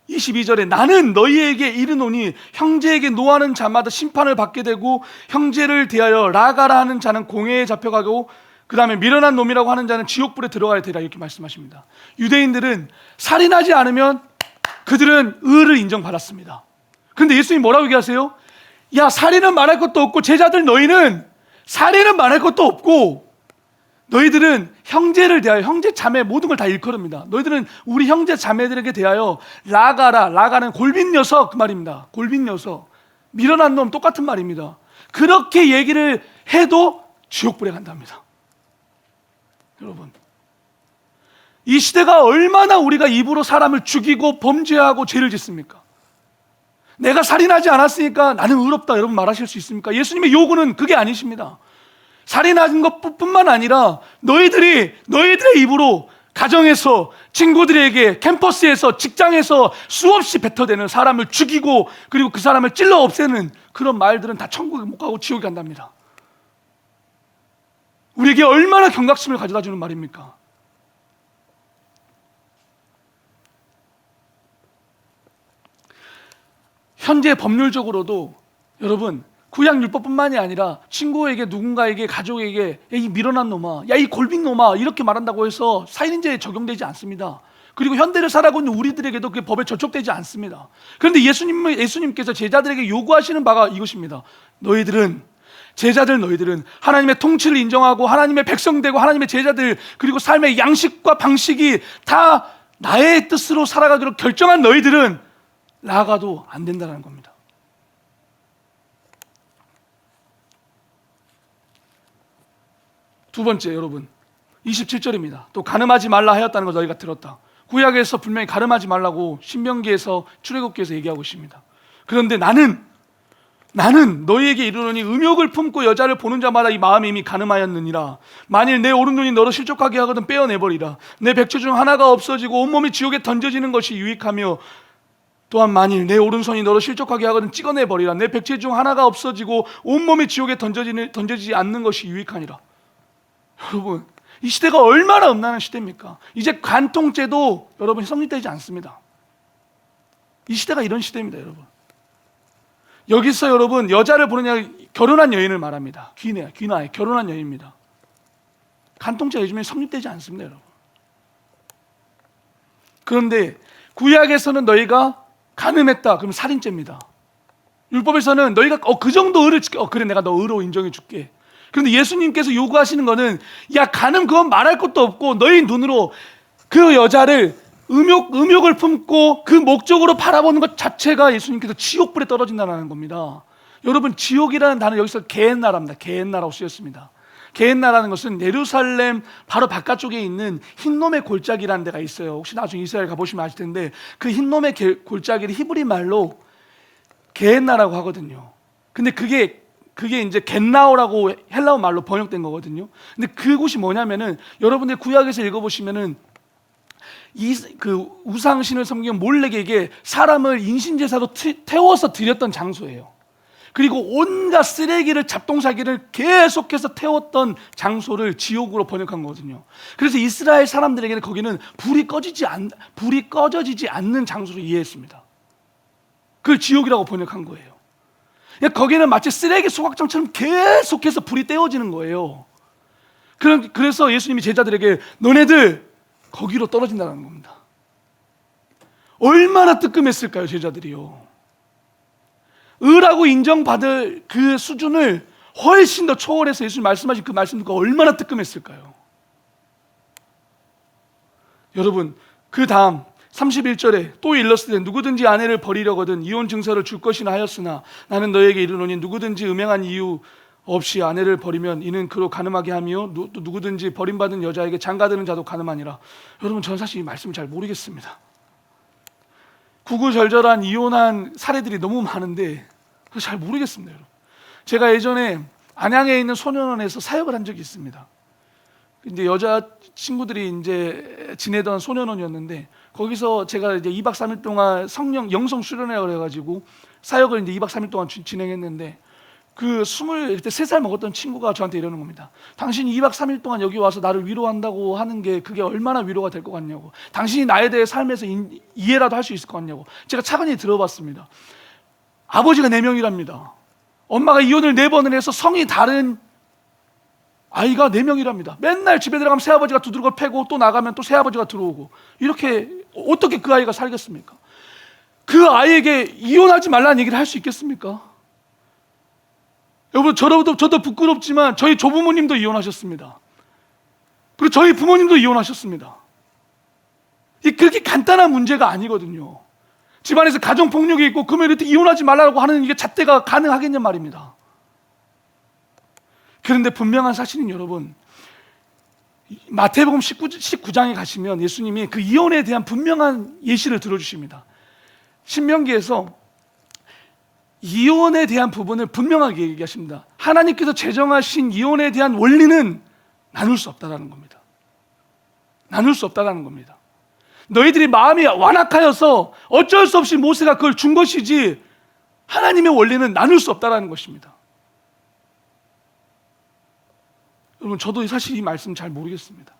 22절에 나는 너희에게 이르노니 형제에게 노하는 자마다 심판을 받게 되고 형제를 대하여 라가라 하는 자는 공회에 잡혀가고 그 다음에 미련한 놈이라고 하는 자는 지옥불에 들어가야 되라, 이렇게 말씀하십니다. 유대인들은 살인하지 않으면 그들은 의를 인정받았습니다. 그런데 예수님이 뭐라고 얘기하세요? 야, 살인은 말할 것도 없고 제자들 너희는 살인은 말할 것도 없고 너희들은 형제를 대하여, 형제 자매 모든 걸 다 일컬읍니다. 너희들은 우리 형제 자매들에게 대하여 라가라, 라가는 골빈 녀석 그 말입니다. 골빈 녀석, 미련한 놈 똑같은 말입니다. 그렇게 얘기를 해도 지옥불에 간답니다. 여러분, 이 시대가 얼마나 우리가 입으로 사람을 죽이고 범죄하고 죄를 짓습니까? 내가 살인하지 않았으니까 나는 의롭다, 여러분 말하실 수 있습니까? 예수님의 요구는 그게 아니십니다. 살인하는 것뿐만 아니라 너희들의 입으로 가정에서, 친구들에게, 캠퍼스에서, 직장에서 수없이 뱉어대는, 사람을 죽이고 그리고 그 사람을 찔러 없애는 그런 말들은 다 천국에 못 가고 지옥에 간답니다. 우리에게 얼마나 경각심을 가져다 주는 말입니까? 현재 법률적으로도 여러분, 구약율법뿐만이 아니라 친구에게, 누군가에게, 가족에게 야, 이 미련한 놈아, 야, 이 골빈 놈아 이렇게 말한다고 해서 살인죄에 적용되지 않습니다. 그리고 현대를 살아가고 있는 우리들에게도 그게 법에 저촉되지 않습니다. 그런데 예수님께서 제자들에게 요구하시는 바가 이것입니다. 제자들 하나님의 통치를 인정하고 하나님의 백성 되고 하나님의 제자들, 그리고 삶의 양식과 방식이 다 나의 뜻으로 살아가기로 결정한 너희들은 나아가도 안 된다는 겁니다. 두 번째, 여러분 27절입니다. 또 가늠하지 말라 하였다는 걸 너희가 들었다. 구약에서 분명히 가늠하지 말라고 신명기에서, 출애굽기에서 얘기하고 있습니다. 그런데 나는 너희에게 이르노니 음욕을 품고 여자를 보는 자마다 이 마음이 이미 가늠하였느니라. 만일 내 오른눈이 너를 실족하게 하거든 빼어내버리라. 내 백체 중 하나가 없어지고 온몸이 지옥에 던져지는 것이 유익하며, 또한 만일 내 오른손이 너를 실족하게 하거든 찍어내버리라. 내 백체 중 하나가 없어지고 온몸이 지옥에 던져지지 않는 것이 유익하니라. 여러분, 이 시대가 얼마나 음란한 시대입니까? 이제 간통죄도 여러분 성립되지 않습니다. 이 시대가 이런 시대입니다, 여러분. 여기서 여러분 여자를 보느냐, 결혼한 여인을 말합니다. 귀나에 결혼한 여인입니다. 간통죄 요즘에 성립되지 않습니다, 여러분. 그런데 구약에서는 너희가 간음했다, 그럼 살인죄입니다. 율법에서는 너희가 그 정도 의를 지켜, 그래 내가 너 의로 인정해 줄게. 그런데 예수님께서 요구하시는 거는, 야, 간음 그건 말할 것도 없고 너희 눈으로 그 여자를 음욕을 품고 그 목적으로 바라보는 것 자체가 예수님께서 지옥불에 떨어진다는 겁니다. 여러분, 지옥이라는 단어 여기서 게헨나라입니다. 게헨나라고 쓰였습니다. 게헨나라는 것은 예루살렘 바로 바깥쪽에 있는 흰놈의 골짜기라는 데가 있어요. 혹시 나중에 이스라엘 가보시면 아실 텐데 그 흰놈의 골짜기를 히브리 말로 게헨나라고 하거든요. 근데 그게 이제 겟나오라고 헬라어 말로 번역된 거거든요. 근데 그곳이 뭐냐면은, 여러분들 구약에서 읽어보시면은 그 우상신을 섬기는 몰렉에게 사람을 인신제사로 태워서 드렸던 장소예요. 그리고 온갖 쓰레기를, 잡동사기를 계속해서 태웠던 장소를 지옥으로 번역한 거거든요. 그래서 이스라엘 사람들에게는 거기는 불이 꺼져지지 않는 장소로 이해했습니다. 그걸 지옥이라고 번역한 거예요. 거기는 마치 쓰레기 소각장처럼 계속해서 불이 떼어지는 거예요. 그래서 예수님이 제자들에게 너네들 거기로 떨어진다는 겁니다. 얼마나 뜨끔했을까요, 제자들이요. 의라고 인정받을 그 수준을 훨씬 더 초월해서 예수님 말씀하신 그 말씀 듣고 얼마나 뜨끔했을까요? 여러분, 그 다음 31절에 또 일렀을 때 누구든지 아내를 버리려거든 이혼 증서를 줄 것이나 하였으나 나는 너에게 이르노니 누구든지 음행한 이유 없이 아내를 버리면 이는 그로 가늠하게 하며 또 누구든지 버림받은 여자에게 장가드는 자도 가늠하니라. 여러분, 저는 사실 이 말씀을 잘 모르겠습니다. 구구절절한 이혼한 사례들이 너무 많은데 잘 모르겠습니다. 여러분, 제가 예전에 안양에 있는 소년원에서 사역을 한 적이 있습니다. 이제 여자 친구들이 이제 지내던 소년원이었는데, 거기서 제가 이제 2박 3일 동안 성령 영성 수련회를 해가지고 사역을 이제 2박 3일 동안 진행했는데, 그 23살 먹었던 친구가 저한테 이러는 겁니다. 당신이 2박 3일 동안 여기 와서 나를 위로한다고 하는 게 그게 얼마나 위로가 될 것 같냐고. 당신이 나에 대해 삶에서 이해라도 할 수 있을 것 같냐고. 제가 차근히 들어봤습니다. 아버지가 4명이랍니다. 엄마가 이혼을 4번을 해서 성이 다른 아이가 4명이랍니다. 맨날 집에 들어가면 새아버지가 두드러기 패고 또 나가면 또 새아버지가 들어오고, 이렇게 어떻게 그 아이가 살겠습니까? 그 아이에게 이혼하지 말라는 얘기를 할 수 있겠습니까? 여러분, 저도 부끄럽지만 저희 조부모님도 이혼하셨습니다. 그리고 저희 부모님도 이혼하셨습니다. 이게 그렇게 간단한 문제가 아니거든요. 집안에서 가정폭력이 있고 그러면 이렇게 이혼하지 말라고 하는 이게 잣대가 가능하겠냐 말입니다. 그런데 분명한 사실은 여러분, 마태복음 19장에 가시면 예수님이 그 이혼에 대한 분명한 예시를 들어주십니다. 신명기에서 이혼에 대한 부분을 분명하게 얘기하십니다. 하나님께서 제정하신 이혼에 대한 원리는 나눌 수 없다는 겁니다. 나눌 수 없다는 겁니다. 너희들이 마음이 완악하여서 어쩔 수 없이 모세가 그걸 준 것이지, 하나님의 원리는 나눌 수 없다는 것입니다. 여러분, 저도 사실 이 말씀 잘 모르겠습니다.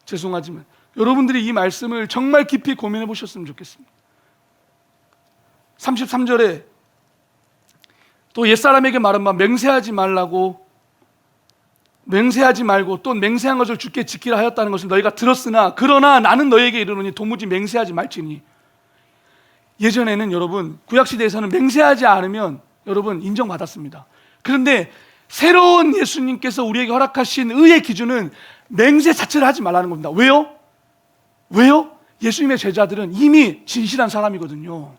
죄송하지만 여러분들이 이 말씀을 정말 깊이 고민해 보셨으면 좋겠습니다. 33절에 또 옛사람에게 말한 바 맹세하지 말라고, 맹세하지 말고 또 맹세한 것을 주께 지키라 하였다는 것을 너희가 들었으나 그러나 나는 너희에게 이르노니 도무지 맹세하지 말지니. 예전에는 여러분, 구약시대에서는 맹세하지 않으면 여러분 인정받았습니다. 그런데 새로운 예수님께서 우리에게 허락하신 의의 기준은 맹세 자체를 하지 말라는 겁니다. 왜요? 예수님의 제자들은 이미 진실한 사람이거든요.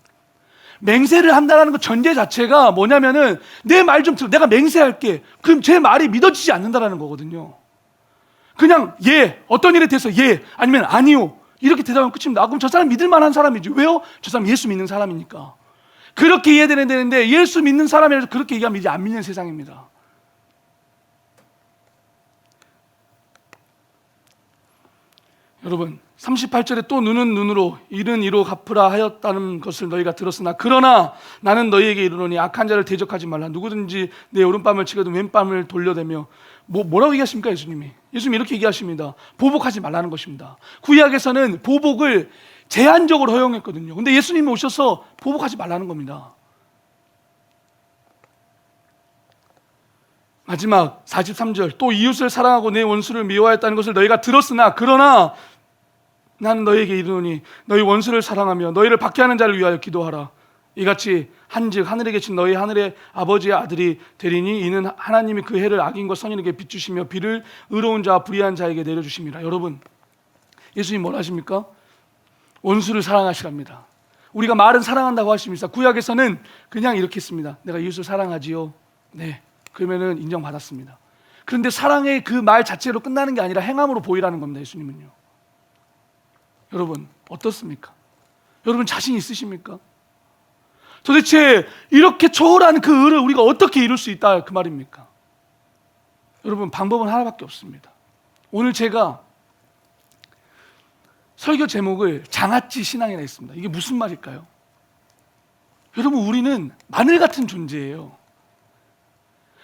맹세를 한다는 그 전제 자체가 뭐냐면은 내 말 좀 들어, 내가 맹세할게. 그럼 제 말이 믿어지지 않는다는 거거든요. 그냥 예, 어떤 일에 대해서 예, 아니면 아니요, 이렇게 대답하면 끝입니다. 그럼 저 사람 믿을 만한 사람이지. 왜요? 저 사람 예수 믿는 사람이니까. 그렇게 이해되는데 예수 믿는 사람이라서 그렇게 얘기하면 이제 안 믿는 세상입니다. 여러분, 38절에 또 눈은 눈으로 이는 이로 갚으라 하였다는 것을 너희가 들었으나 그러나 나는 너희에게 이르노니 악한 자를 대적하지 말라. 누구든지 내 오른뺨을 치거든 왼뺨을 돌려대며. 뭐라고 얘기하십니까? 예수님이 이렇게 얘기하십니다. 보복하지 말라는 것입니다. 구약에서는 보복을 제한적으로 허용했거든요. 근데 예수님이 오셔서 보복하지 말라는 겁니다. 마지막 43절, 또 이웃을 사랑하고 내 원수를 미워하였다는 것을 너희가 들었으나 그러나 나는 너희에게 이르노니 너희 원수를 사랑하며 너희를 박해하는 자를 위하여 기도하라. 이같이 한즉 하늘에 계신 너희 하늘의 아버지의 아들이 되리니 이는 하나님이 그 해를 악인과 선인에게 비추시며 비를 의로운 자와 불의한 자에게 내려주심이라. 여러분, 예수님 뭐라 하십니까? 원수를 사랑하시랍니다. 우리가 말은 사랑한다고 하십니다. 구약에서는 그냥 이렇게 했습니다. 내가 이웃을 사랑하지요. 네, 그러면은 인정받았습니다. 그런데 사랑의 그 말 자체로 끝나는 게 아니라 행함으로 보이라는 겁니다. 예수님은요. 여러분, 어떻습니까? 여러분, 자신 있으십니까? 도대체 이렇게 초월한 그 의를 우리가 어떻게 이룰 수 있다, 그 말입니까? 여러분, 방법은 하나밖에 없습니다. 오늘 제가 설교 제목을 장아찌 신앙이라 했습니다. 이게 무슨 말일까요? 여러분, 우리는 마늘 같은 존재예요.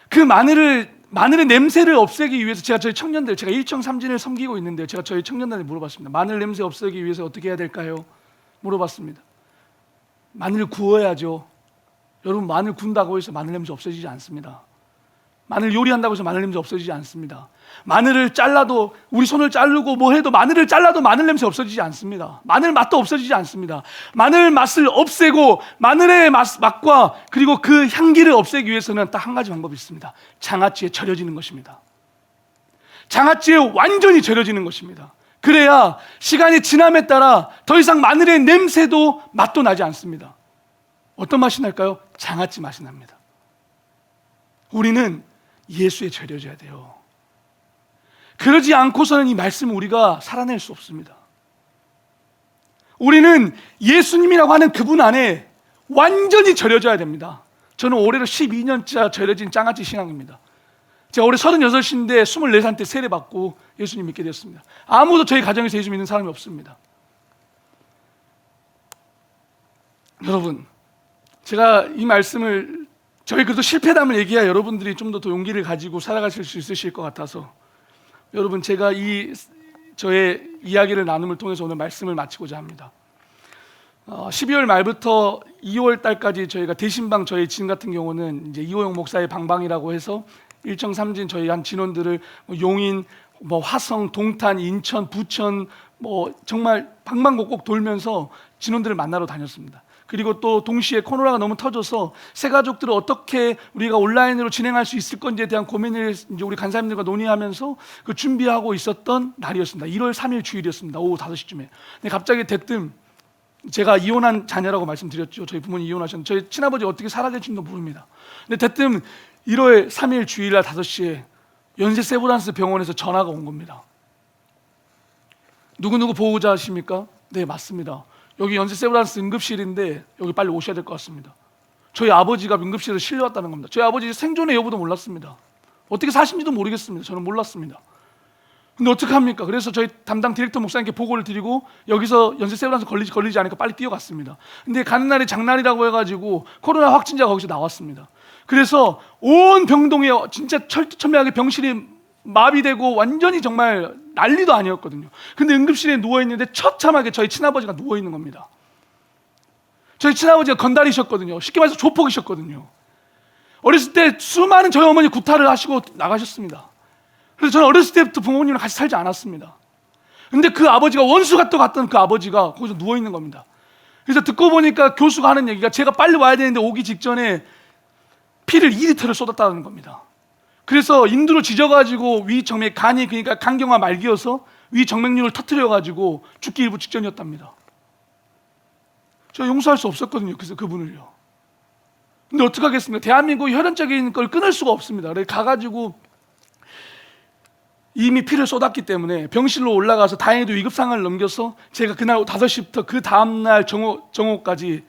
그 마늘의 냄새를 없애기 위해서 제가 일청삼진을 섬기고 있는데 제가 저희 청년단에 물어봤습니다. 마늘 냄새 없애기 위해서 어떻게 해야 될까요? 물어봤습니다. 마늘 구워야죠. 여러분, 마늘 군다고 해서 마늘 냄새 없어지지 않습니다. 마늘 요리한다고 해서 마늘 냄새 없어지지 않습니다. 마늘을 잘라도, 우리 손을 자르고 뭐 해도 마늘을 잘라도 마늘 냄새 없어지지 않습니다. 마늘 맛도 없어지지 않습니다. 마늘 맛을 없애고 마늘의 맛과 그리고 그 향기를 없애기 위해서는 딱 한 가지 방법이 있습니다. 장아찌에 절여지는 것입니다. 장아찌에 완전히 절여지는 것입니다. 그래야 시간이 지남에 따라 더 이상 마늘의 냄새도 맛도 나지 않습니다. 어떤 맛이 날까요? 장아찌 맛이 납니다. 우리는 예수에 절여져야 돼요. 그러지 않고서는 이 말씀을 우리가 살아낼 수 없습니다. 우리는 예수님이라고 하는 그분 안에 완전히 절여져야 됩니다. 저는 올해로 12년차 절여진 장아찌 신앙입니다. 제가 올해 36인데 24살 때 세례받고 예수님 믿게 되었습니다. 아무도 저희 가정에서 예수 믿는 사람이 없습니다. 여러분, 제가 이 말씀을 저희 그래도 실패담을 얘기해야 여러분들이 좀 더 용기를 가지고 살아가실 수 있으실 것 같아서 여러분, 제가 저의 이야기를 나눔을 통해서 오늘 말씀을 마치고자 합니다. 12월 말부터 2월 달까지 저희가 대신방 저희 진 같은 경우는 이제 이호영 목사의 방방이라고 해서 일정 삼진 저희 한 진원들을 용인, 화성, 동탄, 인천, 부천 정말 방방곡곡 돌면서 진원들을 만나러 다녔습니다. 그리고 또 동시에 코로나가 너무 터져서 새 가족들을 어떻게 우리가 온라인으로 진행할 수 있을 건지에 대한 고민을 이제 우리 간사님들과 논의하면서 그 준비하고 있었던 날이었습니다. 1월 3일 주일이었습니다. 오후 5시쯤에. 근데 갑자기 대뜸 제가 이혼한 자녀라고 말씀드렸죠. 저희 부모님 이혼하셨는데 저희 친아버지 어떻게 살아계신지도 모릅니다. 근데 대뜸 1월 3일 주일날 5시에 연세 세브란스 병원에서 전화가 온 겁니다. 누구누구 보호자십니까? 네, 맞습니다. 여기 연세 세브란스 응급실인데 여기 빨리 오셔야 될 것 같습니다. 저희 아버지가 응급실에 실려왔다는 겁니다. 저희 아버지 생존의 여부도 몰랐습니다. 어떻게 사신지도 모르겠습니다. 저는 몰랐습니다. 근데 어떡합니까? 그래서 저희 담당 디렉터 목사님께 보고를 드리고 여기서 연세 세브란스 걸리지 않으니까 빨리 뛰어갔습니다. 근데 가는 날이 장날이라고 해가지고 코로나 확진자가 거기서 나왔습니다. 그래서 온 병동에 진짜 철두철미하게 병실이 마비되고 완전히 정말 난리도 아니었거든요. 근데 응급실에 누워있는데 처참하게 저희 친아버지가 누워있는 겁니다. 저희 친아버지가 건달이셨거든요. 쉽게 말해서 조폭이셨거든요. 어렸을 때 수많은 저희 어머니 구타를 하시고 나가셨습니다. 그래서 저는 어렸을 때부터 부모님이랑 같이 살지 않았습니다. 근데 그 아버지가 원수가 또 갔던 그 아버지가 거기서 누워있는 겁니다. 그래서 듣고 보니까 교수가 하는 얘기가 제가 빨리 와야 되는데 오기 직전에 피를 2리터를 쏟았다는 겁니다. 그래서 인두로 지져가지고 간이 그러니까 간경화 말기여서 위 정맥류를 터뜨려가지고 죽기 일부 직전이었답니다. 저 용서할 수 없었거든요. 그래서 그분을요. 근데 어떡하겠습니까? 대한민국 혈연적인 걸 끊을 수가 없습니다. 그래서 가가지고 이미 피를 쏟았기 때문에 병실로 올라가서 다행히도 위급상을 넘겨서 제가 그날 5시부터 그 다음날 정오까지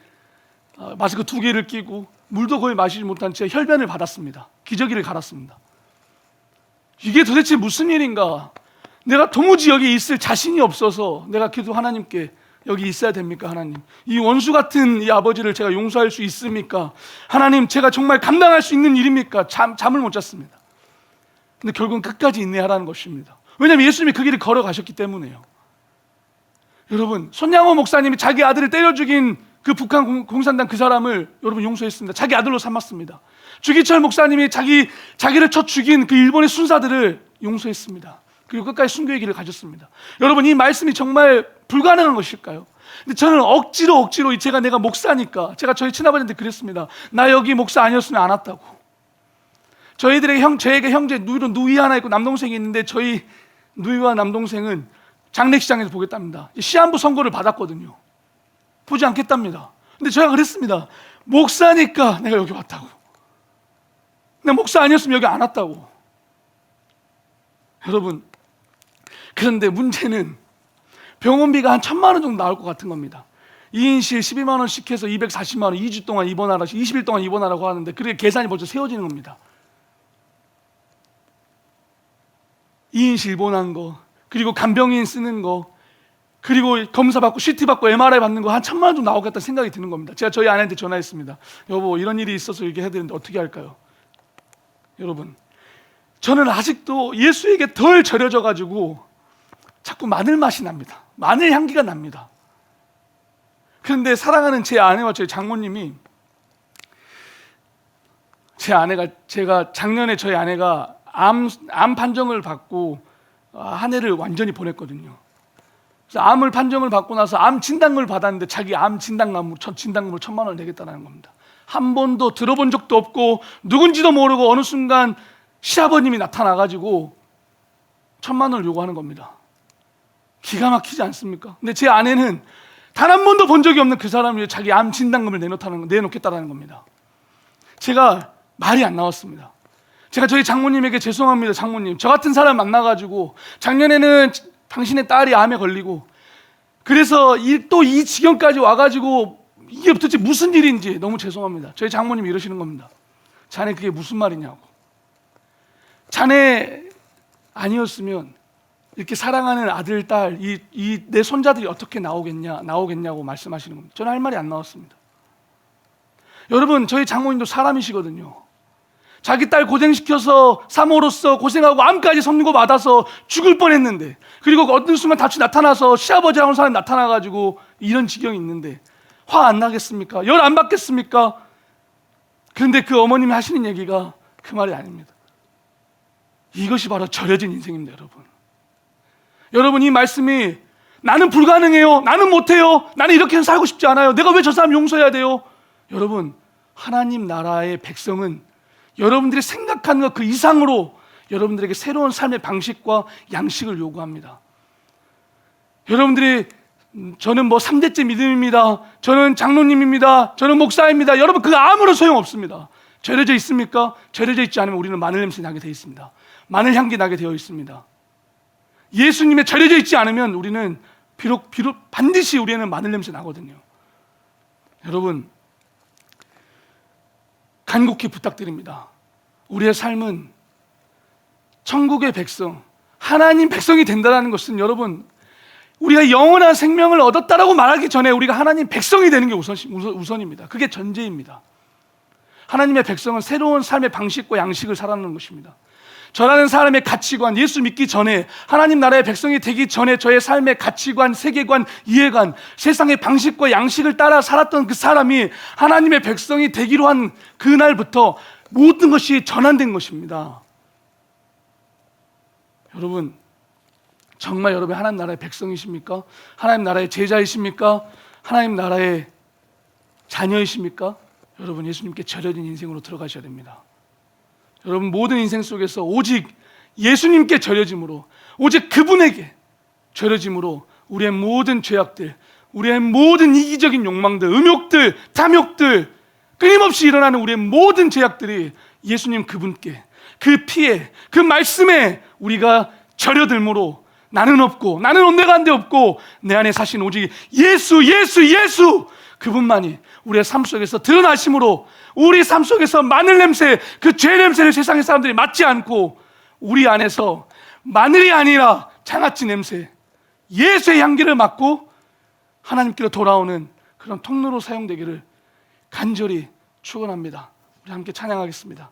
마스크 2개를 끼고 물도 거의 마시지 못한 채 혈변을 받았습니다. 기저귀를 갈았습니다. 이게 도대체 무슨 일인가? 내가 도무지 여기 있을 자신이 없어서 내가 기도 하나님께 여기 있어야 됩니까? 하나님, 이 원수 같은 이 아버지를 제가 용서할 수 있습니까? 하나님, 제가 정말 감당할 수 있는 일입니까? 잠을 못 잤습니다. 근데 결국은 끝까지 인내하라는 것입니다. 왜냐하면 예수님이 그 길을 걸어가셨기 때문에요. 여러분, 손양호 목사님이 자기 아들을 때려 죽인 그 북한 공산당 그 사람을 여러분 용서했습니다. 자기 아들로 삼았습니다. 주기철 목사님이 자기를 쳐 죽인 그 일본의 순사들을 용서했습니다. 그리고 끝까지 순교의 길을 가졌습니다. 여러분, 이 말씀이 정말 불가능한 것일까요? 근데 저는 억지로 내가 목사니까 제가 저희 친아버지한테 그랬습니다. 나 여기 목사 아니었으면 안 왔다고. 저에게 형제 누이 하나 있고 남동생이 있는데 저희 누이와 남동생은 장례식장에서 보겠답니다. 시한부 선고를 받았거든요. 보지 않겠답니다. 근데 제가 그랬습니다. 목사니까 내가 여기 왔다고. 내가 목사 아니었으면 여기 안 왔다고. 여러분, 그런데 문제는 병원비가 한 1,000만 원 정도 나올 것 같은 겁니다. 2인실 12만 원씩 해서 240만 원 2주 동안 입원하라, 20일 동안 입원하라고 하는데 그게 계산이 벌써 세워지는 겁니다. 2인실 입원한 거, 그리고 간병인 쓰는 거, 그리고 검사 받고 CT 받고 MRI 받는 거 한 1,000만 원 정도 나오겠다는 생각이 드는 겁니다. 제가 저희 아내한테 전화했습니다. 여보, 이런 일이 있어서 이렇게 해야 되는데 어떻게 할까요? 여러분, 저는 아직도 예수에게 덜 절여져 가지고 자꾸 마늘 맛이 납니다. 마늘 향기가 납니다. 그런데 사랑하는 제 아내와 저희 장모님이, 제가 작년에 저희 아내가 암 판정을 받고 한 해를 완전히 보냈거든요. 그래서 암을 판정을 받고 나서 암 진단금을 받았는데 자기 암 진단금으로 1,000만 원을 내겠다는 겁니다. 한 번도 들어본 적도 없고 누군지도 모르고 어느 순간 시아버님이 나타나가지고 1,000만 원을 요구하는 겁니다. 기가 막히지 않습니까? 근데 제 아내는 단 한 번도 본 적이 없는 그 사람을 위해 자기 암 진단금을 내놓겠다는 겁니다. 제가 말이 안 나왔습니다. 제가 저희 장모님에게 죄송합니다. 장모님, 저 같은 사람 만나가지고 작년에는 당신의 딸이 암에 걸리고 그래서 또 이 지경까지 와가지고 이게 도대체 무슨 일인지 너무 죄송합니다. 저희 장모님이 이러시는 겁니다. 자네 그게 무슨 말이냐고. 자네 아니었으면 이렇게 사랑하는 아들, 딸, 내 손자들이 어떻게 나오겠냐고 말씀하시는 겁니다. 저는 할 말이 안 나왔습니다. 여러분, 저희 장모님도 사람이시거든요. 자기 딸 고생시켜서 사모로서 고생하고 암까지 선고 받아서 죽을 뻔했는데, 그리고 어떤 순간 다시 나타나서 시아버지라는 사람이 나타나가지고 이런 지경이 있는데 화 안 나겠습니까? 열 안 받겠습니까? 그런데 그 어머님이 하시는 얘기가 그 말이 아닙니다. 이것이 바로 절여진 인생입니다. 여러분, 이 말씀이 나는 불가능해요, 나는 못해요, 나는 이렇게는 살고 싶지 않아요, 내가 왜 저 사람 용서해야 돼요? 여러분, 하나님 나라의 백성은 여러분들이 생각하는 것 그 이상으로 여러분들에게 새로운 삶의 방식과 양식을 요구합니다. 여러분들이 저는 3대째 믿음입니다, 저는 장로님입니다, 저는 목사입니다. 여러분, 그거 아무런 소용없습니다. 절여져 있습니까? 절여져 있지 않으면 우리는 마늘 냄새 나게 되어 있습니다. 마늘 향기 나게 되어 있습니다. 예수님에 절여져 있지 않으면 우리는 비록 반드시 우리는 마늘 냄새 나거든요. 여러분, 간곡히 부탁드립니다. 우리의 삶은 천국의 백성, 하나님 백성이 된다는 것은, 여러분, 우리가 영원한 생명을 얻었다라고 말하기 전에 우리가 하나님 백성이 되는 게 우선입니다. 그게 전제입니다. 하나님의 백성은 새로운 삶의 방식과 양식을 살아가는 것입니다. 저라는 사람의 가치관, 예수 믿기 전에, 하나님 나라의 백성이 되기 전에 저의 삶의 가치관, 세계관, 이해관, 세상의 방식과 양식을 따라 살았던 그 사람이 하나님의 백성이 되기로 한 그날부터 모든 것이 전환된 것입니다. 여러분, 정말 여러분 하나님 나라의 백성이십니까? 하나님 나라의 제자이십니까? 하나님 나라의 자녀이십니까? 여러분, 예수님께 절여진 인생으로 들어가셔야 됩니다. 여러분, 모든 인생 속에서 오직 예수님께 절여짐으로, 오직 그분에게 절여짐으로 우리의 모든 죄악들, 우리의 모든 이기적인 욕망들, 음욕들, 탐욕들, 끊임없이 일어나는 우리의 모든 죄악들이 예수님 그분께, 그 피에, 그 말씀에 우리가 절여들므로 나는 없고, 나는 온데가 한데 없고, 내 안에 사신 오직 예수, 예수, 예수, 그분만이 우리의 삶 속에서 드러나심으로 우리 삶 속에서 마늘 냄새, 그 죄 냄새를 세상의 사람들이 맡지 않고 우리 안에서 마늘이 아니라 장아찌 냄새, 예수의 향기를 맡고 하나님께로 돌아오는 그런 통로로 사용되기를 간절히 축원합니다. 우리 함께 찬양하겠습니다.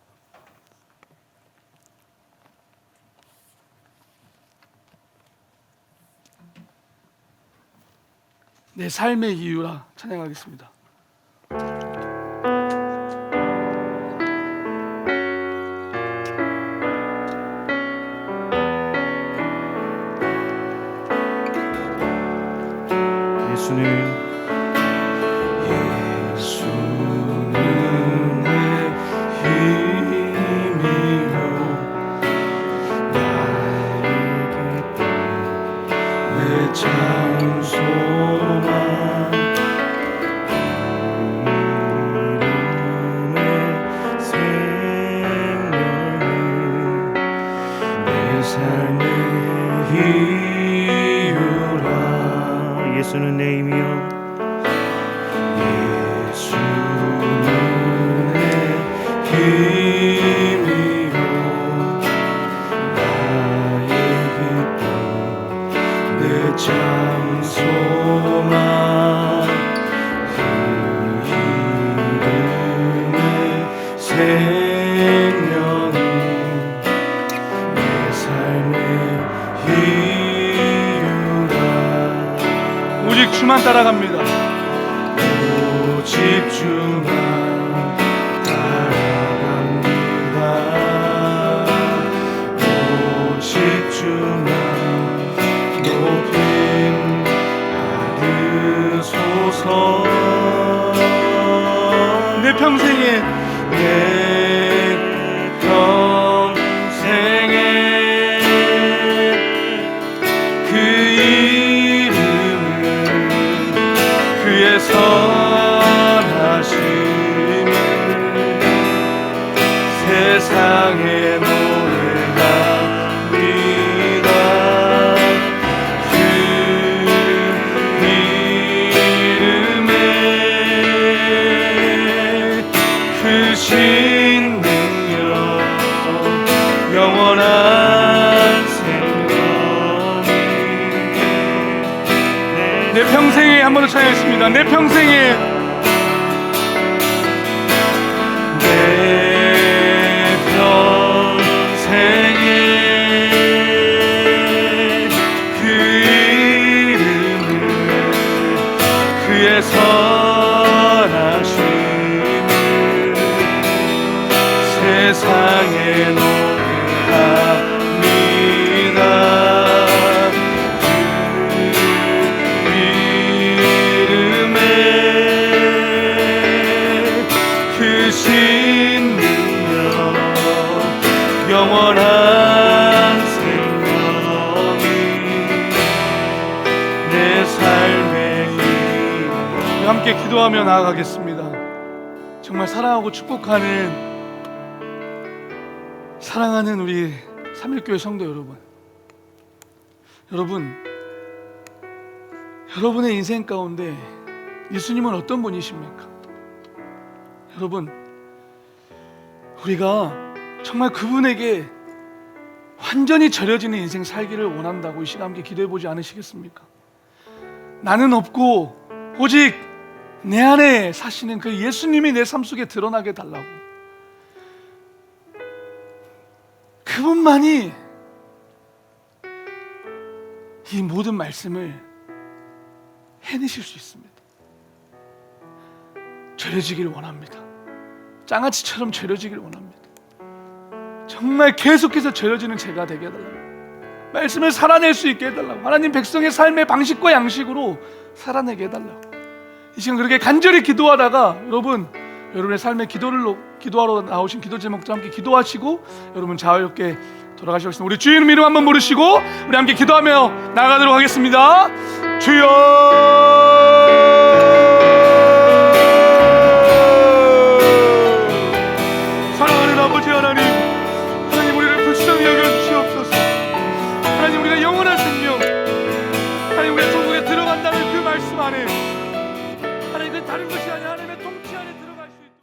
내 삶의 이유라 찬양하겠습니다. 예수는 내 힘이요 나의 기쁨 내 장소만 이름의 생명은 내 삶의 예수는 내 힘이요 예수는 내 힘이요 나의 기쁨 내 장소만 그 이름의 생명은 내 삶의 오직 주만 따라갑니다. 오직 주만 따라갑니다. 오직 주만 높임 받으소서. 내 평생에 그 이름은 그의 선하심을 세상에 크신 능력 영원한 생명이 내 평생에 한 번 더 찬양했습니다. 내 평생에 내 평생에 그 이름을 그의 선하심을 세상에 노래합니다. 그 이름에 크신 능력 영원한 생명이 내 삶의 우리 함께 기도하며 나아가겠습니다. 정말 사랑하고 축복하는 사랑하는 우리 삼일교회 성도 여러분, 여러분의 인생 가운데 예수님은 어떤 분이십니까? 여러분, 우리가 정말 그분에게 완전히 절여지는 인생 살기를 원한다고 이 시간 함께 기도해 보지 않으시겠습니까? 나는 없고 오직 내 안에 사시는 그 예수님이 내 삶 속에 드러나게 달라고, 그분만이 이 모든 말씀을 해내실 수 있습니다. 절여지기를 원합니다. 장아찌처럼 절여지기를 원합니다. 정말 계속해서 절여지는 제가 되게 해달라고, 말씀을 살아낼 수 있게 해달라고, 하나님 백성의 삶의 방식과 양식으로 살아내게 해달라고 이 시간 그렇게 간절히 기도하다가 여러분의 삶의 기도하러 나오신 기도 제목들 함께 기도하시고 여러분 자유롭게 돌아가시겠습니다. 우리 주의 이름 한번 부르시고 우리 함께 기도하며 나가도록 하겠습니다. 주여, 사랑하는 아버지 하나님, 하나님 우리를 불쌍히 여겨주시옵소서. 하나님 우리가 영원한 생명, 하나님 우리가 천국에 들어간다는 그 말씀 안에 하나님 그 다른 것이 아니라